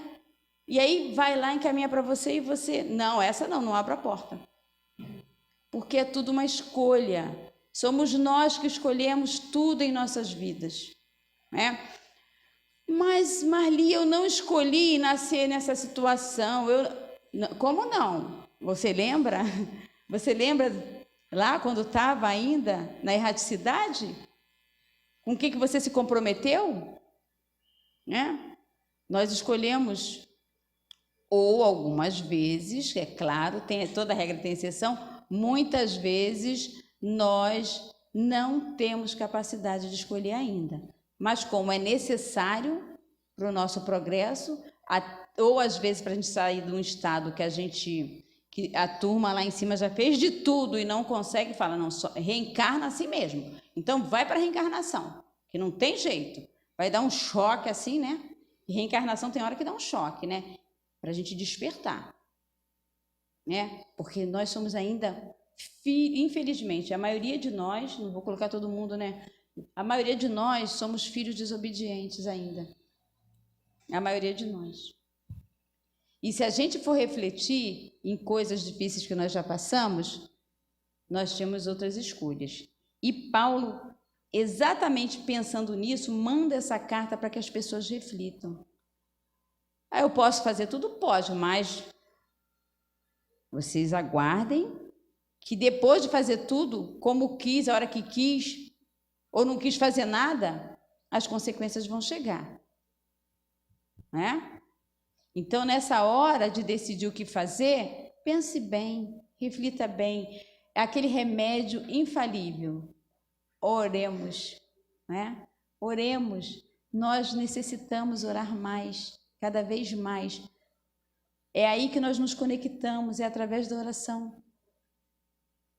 Speaker 4: E aí vai lá, encaminha para você e você... Não, essa não abre a porta. Porque é tudo uma escolha. Somos nós que escolhemos tudo em nossas vidas, né? Mas, Marli, eu não escolhi nascer nessa situação. Como não? Você lembra? Você lembra lá quando estava ainda na erraticidade? Com o que você se comprometeu? Né? Nós escolhemos, ou algumas vezes, é claro, toda regra tem exceção, muitas vezes nós não temos capacidade de escolher ainda. Mas como é necessário para o nosso progresso, ou às vezes para a gente sair de um estado que a turma lá em cima já fez de tudo e não consegue, fala, não, só reencarna assim mesmo. Então, vai para a reencarnação, que não tem jeito. Vai dar um choque assim, né? E reencarnação tem hora que dá um choque, né? Para a gente despertar. Né? Porque nós somos ainda, infelizmente, a maioria de nós, não vou colocar todo mundo, né? A maioria de nós somos filhos desobedientes ainda. A maioria de nós. E se a gente for refletir em coisas difíceis que nós já passamos, nós temos outras escolhas. E Paulo, exatamente pensando nisso, manda essa carta para que as pessoas reflitam. Eu posso fazer tudo? Pode, mas vocês aguardem que depois de fazer tudo, como quis, a hora que quis, ou não quis fazer nada, as consequências vão chegar. Né? Então, nessa hora de decidir o que fazer, pense bem, reflita bem. É aquele remédio infalível. Oremos, né? Oremos. Nós necessitamos orar mais, cada vez mais. É aí que nós nos conectamos, é através da oração.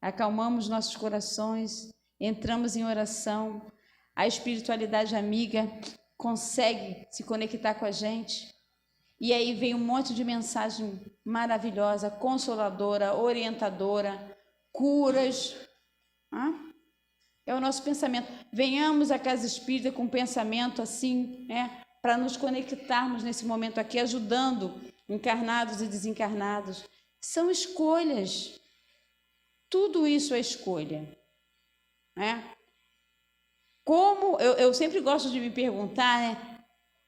Speaker 4: Acalmamos nossos corações, entramos em oração. A espiritualidade amiga consegue se conectar com a gente. E aí vem um monte de mensagem maravilhosa, consoladora, orientadora, curas. É o nosso pensamento. Venhamos à casa espírita com um pensamento assim, né, para nos conectarmos nesse momento aqui, ajudando encarnados e desencarnados. São escolhas. Tudo isso é escolha. Né? Como eu sempre gosto de me perguntar, né?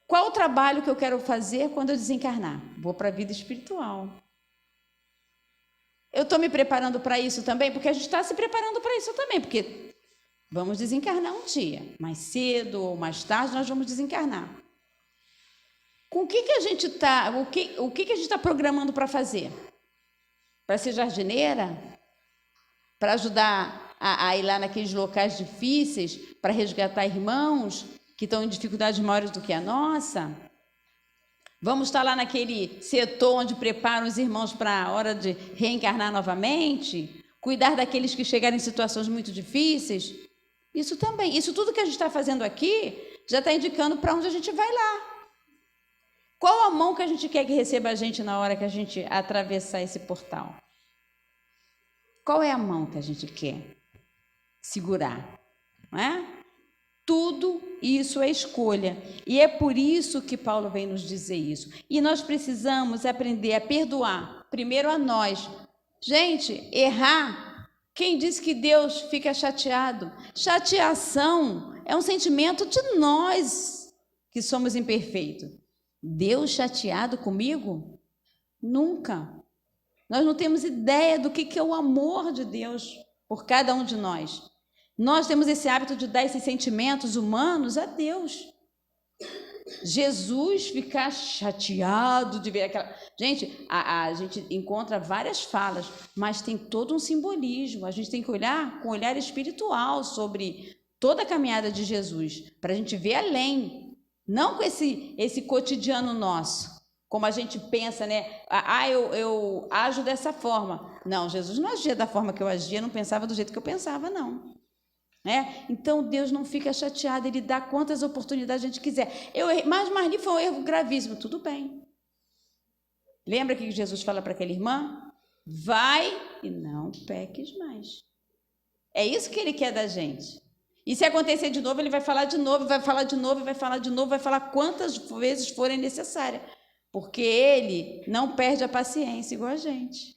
Speaker 4: Qual o trabalho que eu quero fazer quando eu desencarnar? Vou para a vida espiritual. Eu estou me preparando para isso também, porque a gente está se preparando para isso também, porque vamos desencarnar um dia, mais cedo ou mais tarde nós vamos desencarnar. Com o que a gente está, o que a gente está programando para fazer? Para ser jardineira? Para ajudar a ir lá naqueles locais difíceis, para resgatar irmãos que estão em dificuldades maiores do que a nossa? Vamos estar lá naquele setor onde preparam os irmãos para a hora de reencarnar novamente? Cuidar daqueles que chegaram em situações muito difíceis? Isso também. Isso tudo que a gente está fazendo aqui já está indicando para onde a gente vai lá. Qual a mão que a gente quer que receba a gente na hora que a gente atravessar esse portal? Qual é a mão que a gente quer segurar? Não é? Tudo isso é escolha. E é por isso que Paulo vem nos dizer isso. E nós precisamos aprender a perdoar, primeiro a nós. Gente, errar, quem disse que Deus fica chateado? Chateação é um sentimento de nós que somos imperfeitos. Deus chateado comigo? Nunca. Nós não temos ideia do que é o amor de Deus por cada um de nós. Nós temos esse hábito de dar esses sentimentos humanos a Deus. Jesus ficar chateado de ver aquela... Gente, a gente encontra várias falas, mas tem todo um simbolismo. A gente tem que olhar com um olhar espiritual sobre toda a caminhada de Jesus, para a gente ver além. Não com esse cotidiano nosso, como a gente pensa, né? Eu ajo dessa forma. Não, Jesus não agia da forma que eu agia, não pensava do jeito que eu pensava, não. Né? Então, Deus não fica chateado, Ele dá quantas oportunidades a gente quiser. Mas ali foi um erro gravíssimo, tudo bem. Lembra que Jesus fala para aquela irmã? Vai e não peques mais. É isso que Ele quer da gente. E se acontecer de novo, ele vai falar de novo, vai falar de novo, vai falar de novo, vai falar quantas vezes forem necessárias. Porque ele não perde a paciência igual a gente.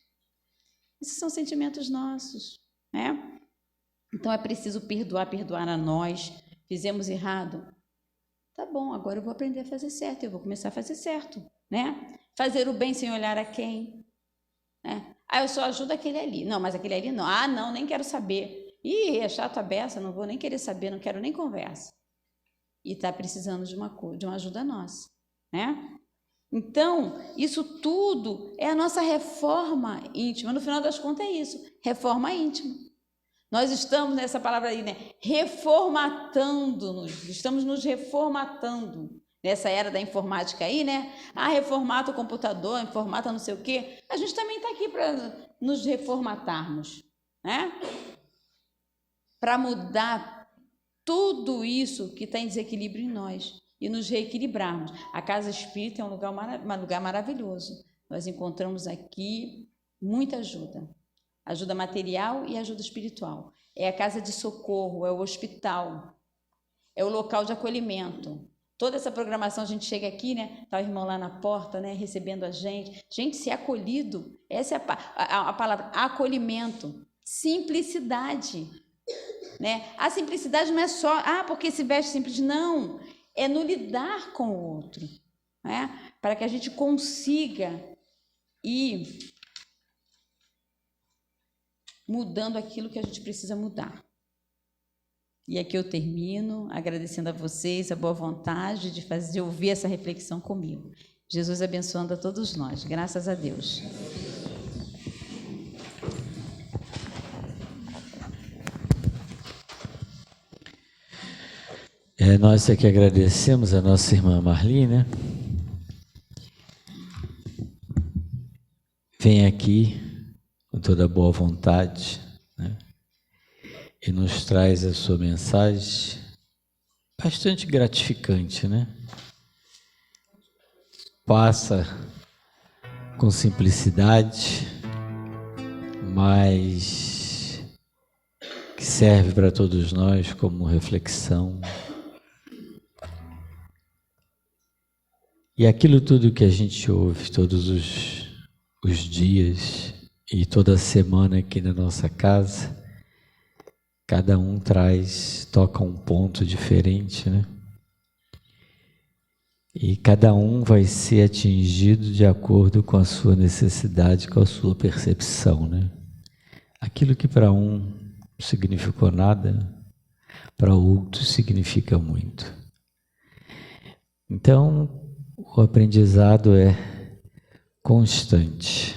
Speaker 4: Esses são sentimentos nossos, né? Então é preciso perdoar a nós. Fizemos errado. Tá bom, agora eu vou aprender a fazer certo, eu vou começar a fazer certo, né? Fazer o bem sem olhar a quem. Né? Eu só ajudo aquele ali. Não, mas aquele ali não. Não, nem quero saber. Ih, é chato a beça, não vou nem querer saber, não quero nem conversa. E está precisando de uma ajuda nossa, né? Então, isso tudo é a nossa reforma íntima. No final das contas é isso, reforma íntima. Nós estamos nessa palavra aí, né? Reformatando-nos, estamos nos reformatando. Nessa era da informática aí, né? Reformata o computador, reformata não sei o quê. A gente também está aqui para nos reformatarmos, né? Para mudar tudo isso que está em desequilíbrio em nós e nos reequilibrarmos. A casa espírita é um lugar maravilhoso. Nós encontramos aqui muita ajuda. Ajuda material e ajuda espiritual. É a casa de socorro, é o hospital, é o local de acolhimento. Toda essa programação, a gente chega aqui, né? Está o irmão lá na porta, né? Recebendo a gente. Gente, ser acolhido, essa é a palavra, acolhimento, simplicidade. Né? A simplicidade não é só, porque se veste simples, não, é no lidar com o outro, né? Para que a gente consiga ir mudando aquilo que a gente precisa mudar. E aqui eu termino agradecendo a vocês a boa vontade de ouvir essa reflexão comigo. Jesus abençoando a todos nós, graças a Deus.
Speaker 1: Nós aqui agradecemos a nossa irmã Marli, né? Vem aqui com toda boa vontade, né? E nos traz a sua mensagem bastante gratificante, né? Passa com simplicidade, mas que serve para todos nós como reflexão. E aquilo tudo que a gente ouve todos os dias e toda semana aqui na nossa casa, cada um toca um ponto diferente, né? E cada um vai ser atingido de acordo com a sua necessidade, com a sua percepção, né? Aquilo que para um significou nada, para outro significa muito. Então, o aprendizado é constante,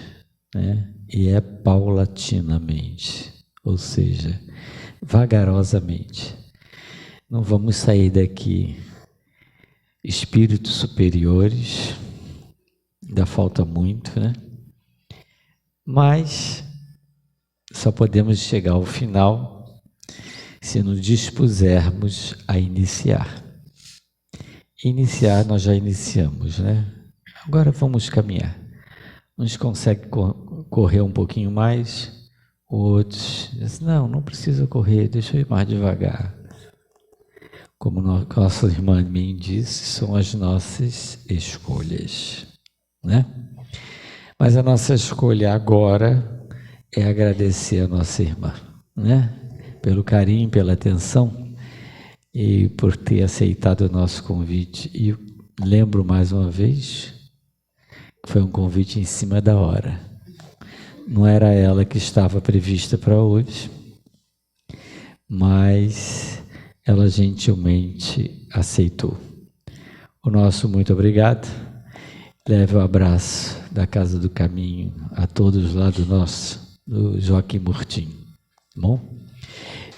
Speaker 1: né? E é paulatinamente, ou seja, vagarosamente. Não vamos sair daqui espíritos superiores, ainda falta muito, né? Mas só podemos chegar ao final se nos dispusermos a iniciar. Iniciar, nós já iniciamos, né? Agora vamos caminhar. Uns conseguem correr um pouquinho mais, outros dizem, não precisa correr, deixa eu ir mais devagar. Como nossa irmã me disse, são as nossas escolhas, né? Mas a nossa escolha agora é agradecer a nossa irmã, né? Pelo carinho, pela atenção e por ter aceitado o nosso convite. E lembro mais uma vez que foi um convite em cima da hora. Não era ela que estava prevista para hoje, mas ela gentilmente aceitou. O nosso muito obrigado. Leve o abraço da Casa do Caminho a todos lá do Joaquim Murtim. Bom?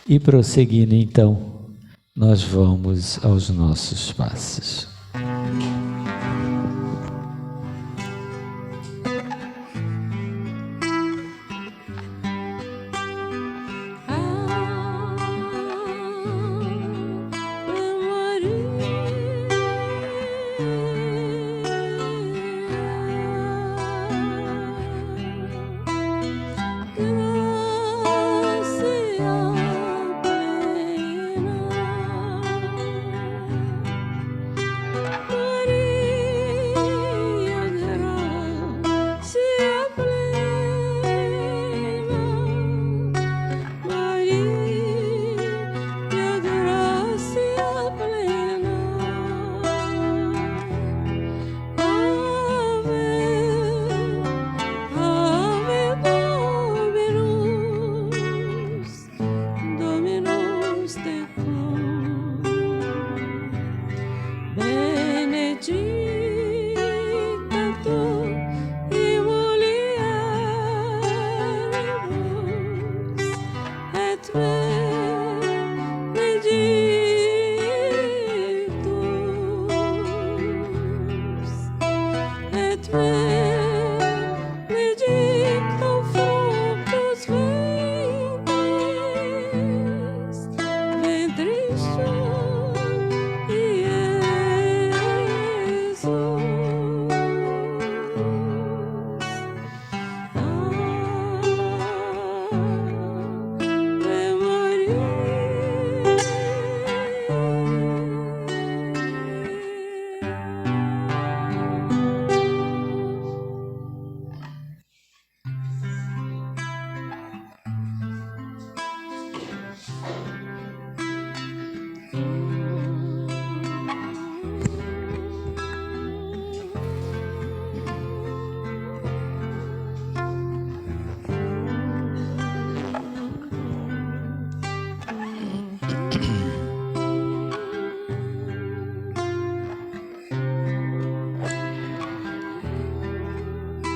Speaker 1: E prosseguindo então, nós vamos aos nossos passos.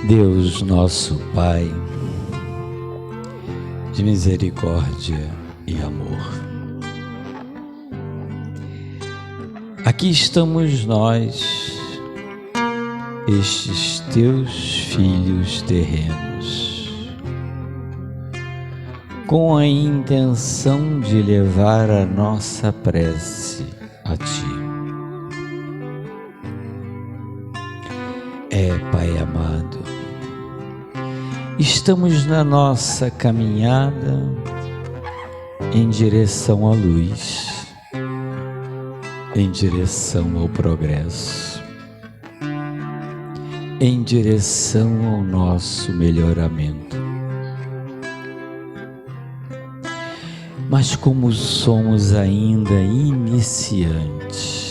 Speaker 1: Deus nosso Pai, de misericórdia e amor, aqui estamos nós, estes teus filhos terrenos, com a intenção de levar a nossa prece a Ti. Pai amado, estamos na nossa caminhada em direção à luz, em direção ao progresso, em direção ao nosso melhoramento. Mas como somos ainda iniciantes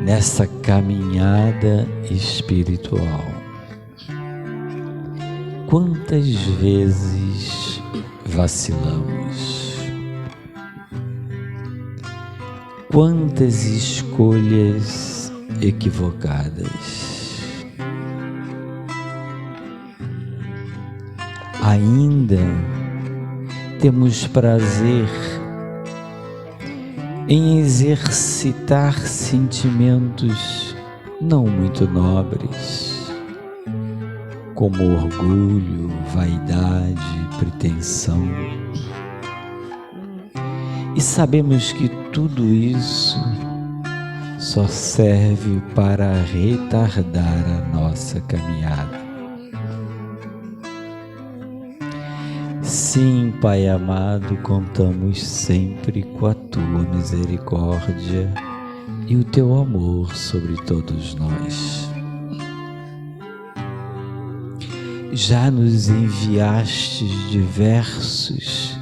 Speaker 1: nessa caminhada espiritual, quantas vezes vacilamos, quantas escolhas equivocadas, ainda temos prazer em exercitar sentimentos não muito nobres, como orgulho, vaidade, pretensão. E sabemos que tudo isso só serve para retardar a nossa caminhada. Sim, Pai amado, contamos sempre com a Tua misericórdia e o Teu amor sobre todos nós. Já nos enviastes diversos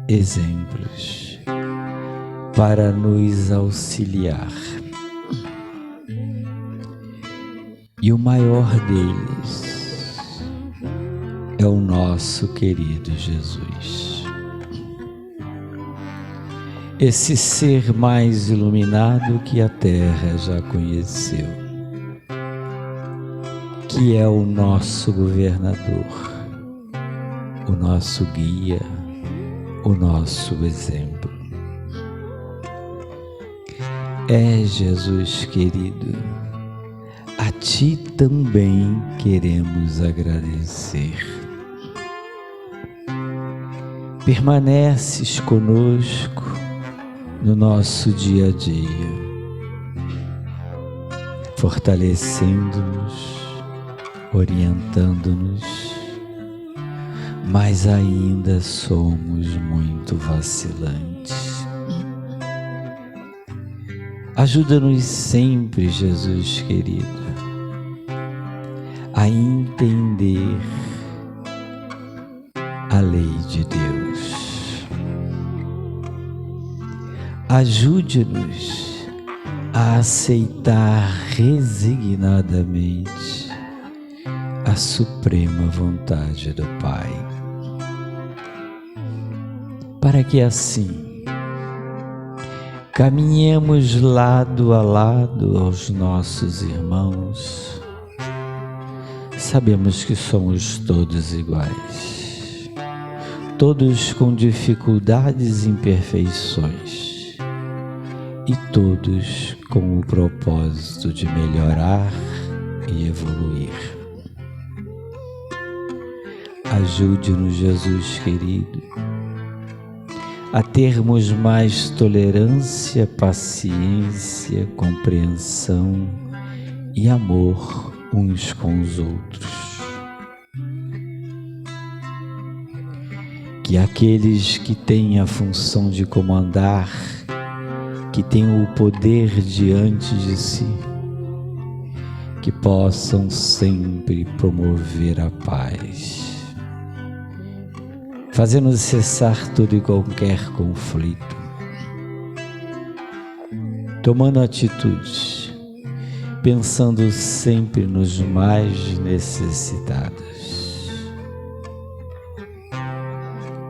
Speaker 1: exemplos para nos auxiliar. E o maior deles é o nosso querido Jesus. Esse ser mais iluminado que a terra já conheceu, que é o nosso governador, o nosso guia, o nosso exemplo. É, Jesus querido, a Ti também queremos agradecer. Permaneces conosco no nosso dia a dia, fortalecendo-nos, orientando-nos, mas ainda somos muito vacilantes. Ajuda-nos sempre, Jesus querido, a entender a lei de Deus. Ajude-nos a aceitar resignadamente a suprema vontade do Pai, para que assim caminhemos lado a lado aos nossos irmãos. Sabemos que somos todos iguais, todos com dificuldades e imperfeições, e todos com o propósito de melhorar e evoluir. Ajude-nos, Jesus querido, a termos mais tolerância, paciência, compreensão e amor uns com os outros. Que aqueles que têm a função de comandar, que têm o poder diante de si, que possam sempre promover a paz, fazendo cessar todo e qualquer conflito, tomando atitudes, pensando sempre nos mais necessitados.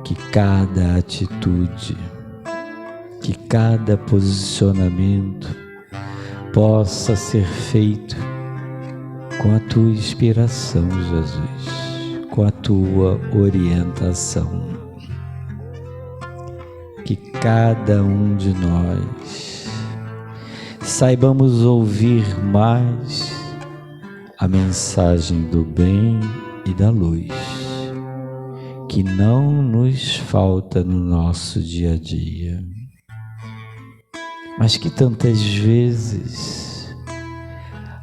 Speaker 1: Que cada atitude, que cada posicionamento possa ser feito com a Tua inspiração, Jesus, com a Tua orientação. Que cada um de nós saibamos ouvir mais a mensagem do bem e da luz, que não nos falta no nosso dia a dia, mas que tantas vezes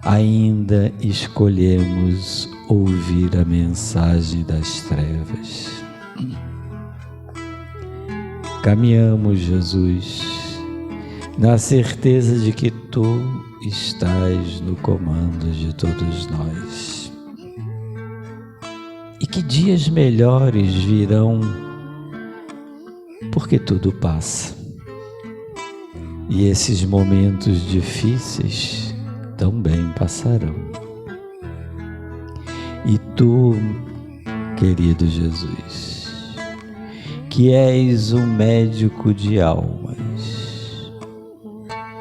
Speaker 1: ainda escolhemos ouvir a mensagem das trevas. Caminhamos, Jesus, na certeza de que Tu estás no comando de todos nós. E que dias melhores virão, porque tudo passa. E esses momentos difíceis também passarão. E Tu, querido Jesus, que és um médico de almas,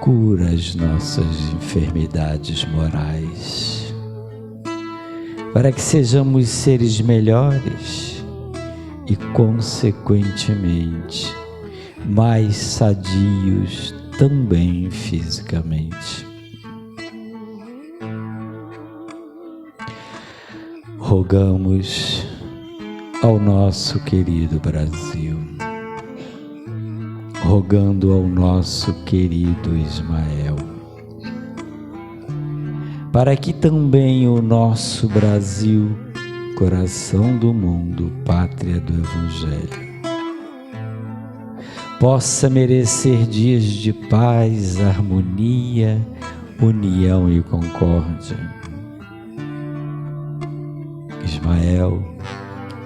Speaker 1: cura as nossas enfermidades morais, para que sejamos seres melhores e, consequentemente, mais sadios também fisicamente. rogamos ao nosso querido Brasil, rogando ao nosso querido Ismael, para que também o nosso Brasil, coração do mundo, pátria do Evangelho, possa merecer dias de paz, harmonia, união e concórdia. Ismael,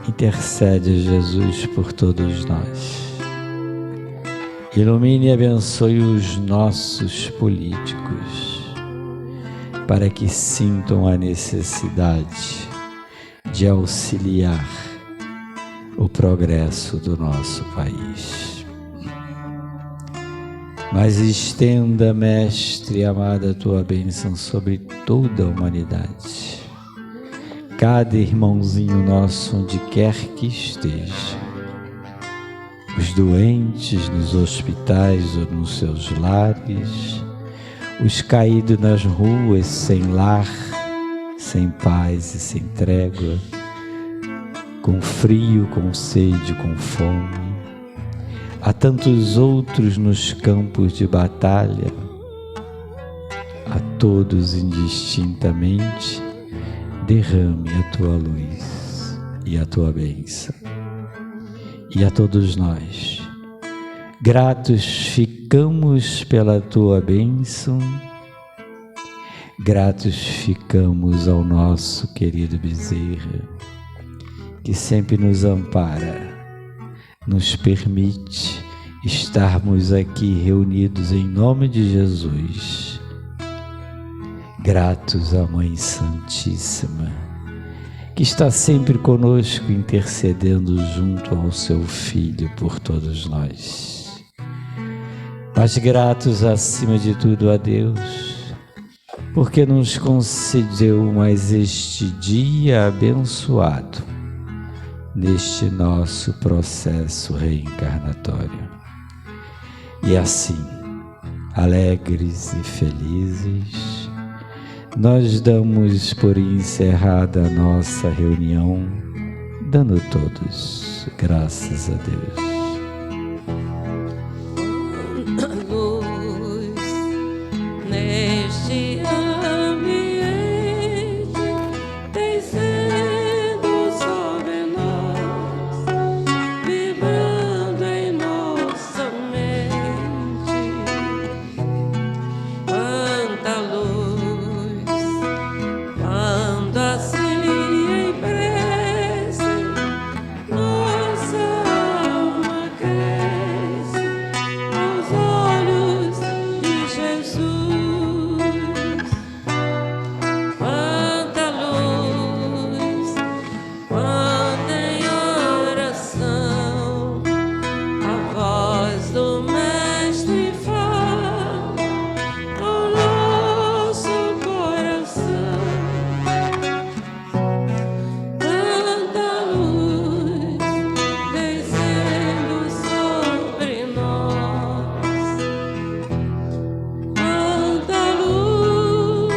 Speaker 1: intercede a Jesus por todos nós. Ilumine e abençoe os nossos políticos, para que sintam a necessidade de auxiliar o progresso do nosso país. Mas estenda, Mestre amada, a tua bênção sobre toda a humanidade. Cada irmãozinho nosso, onde quer que esteja, os doentes nos hospitais ou nos seus lares, os caídos nas ruas sem lar, sem paz e sem trégua, com frio, com sede, com fome. Há tantos outros nos campos de batalha, a todos indistintamente, derrame a tua luz e a tua bênção. E a todos nós, gratos ficamos pela tua bênção, gratos ficamos ao nosso querido Bezerra, que sempre nos ampara, nos permite estarmos aqui reunidos em nome de Jesus. Gratos à Mãe Santíssima, que está sempre conosco, intercedendo junto ao seu Filho por todos nós. Mas gratos acima de tudo a Deus, porque nos concedeu mais este dia abençoado, neste nosso processo reencarnatório. E assim, alegres e felizes, nós damos por encerrada a nossa reunião, dando todos graças a Deus.
Speaker 2: Luz neste ambiente descendo sobre nós, vibrando em nossa mente. Quanta luz, quando assim em prece nossa alma cresce aos olhos de Jesus. Quanta luz, quando em oração a voz do Mestre fala ao nosso coração. Tanta luz descendo sobre nós. Tanta luz,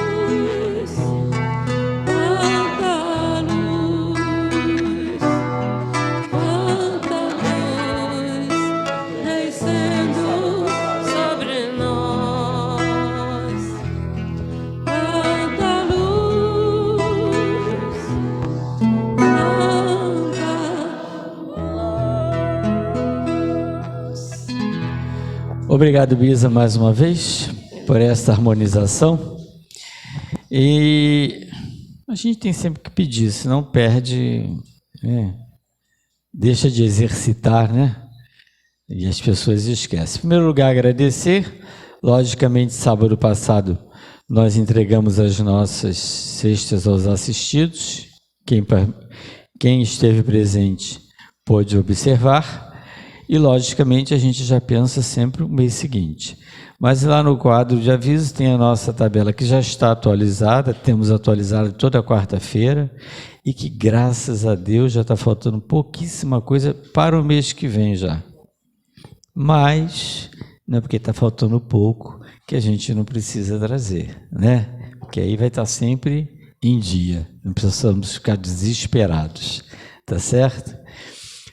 Speaker 2: quanta luz, quanta luz descendo sobre nós. Quanta luz,
Speaker 1: Obrigado, Bisa, mais uma vez, por esta harmonização. E a gente tem sempre que pedir, senão perde, deixa de exercitar, né? E as pessoas esquecem. Em primeiro lugar, agradecer. Logicamente, sábado passado, nós entregamos as nossas cestas aos assistidos. Quem esteve presente pôde observar. E, logicamente, a gente já pensa sempre o mês seguinte. Mas lá no quadro de avisos tem a nossa tabela que já está atualizada, temos atualizado toda quarta-feira, e que, graças a Deus, já está faltando pouquíssima coisa para o mês que vem já. Mas, não é porque está faltando pouco que a gente não precisa trazer, né? Porque aí vai estar sempre em dia. Não precisamos ficar desesperados, tá certo?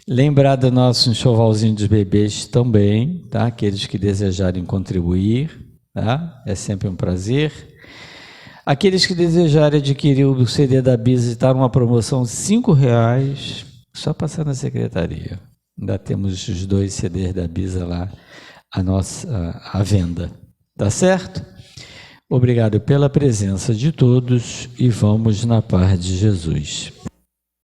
Speaker 1: Lembrar do nosso enxovalzinho dos bebês também, tá? Aqueles que desejarem contribuir, tá? É sempre um prazer. Aqueles que desejarem adquirir o CD da Bisa, está numa promoção de R$5, só passar na secretaria. Ainda temos os 2 CDs da Bisa lá à venda, tá certo? Obrigado pela presença de todos e vamos na paz de Jesus.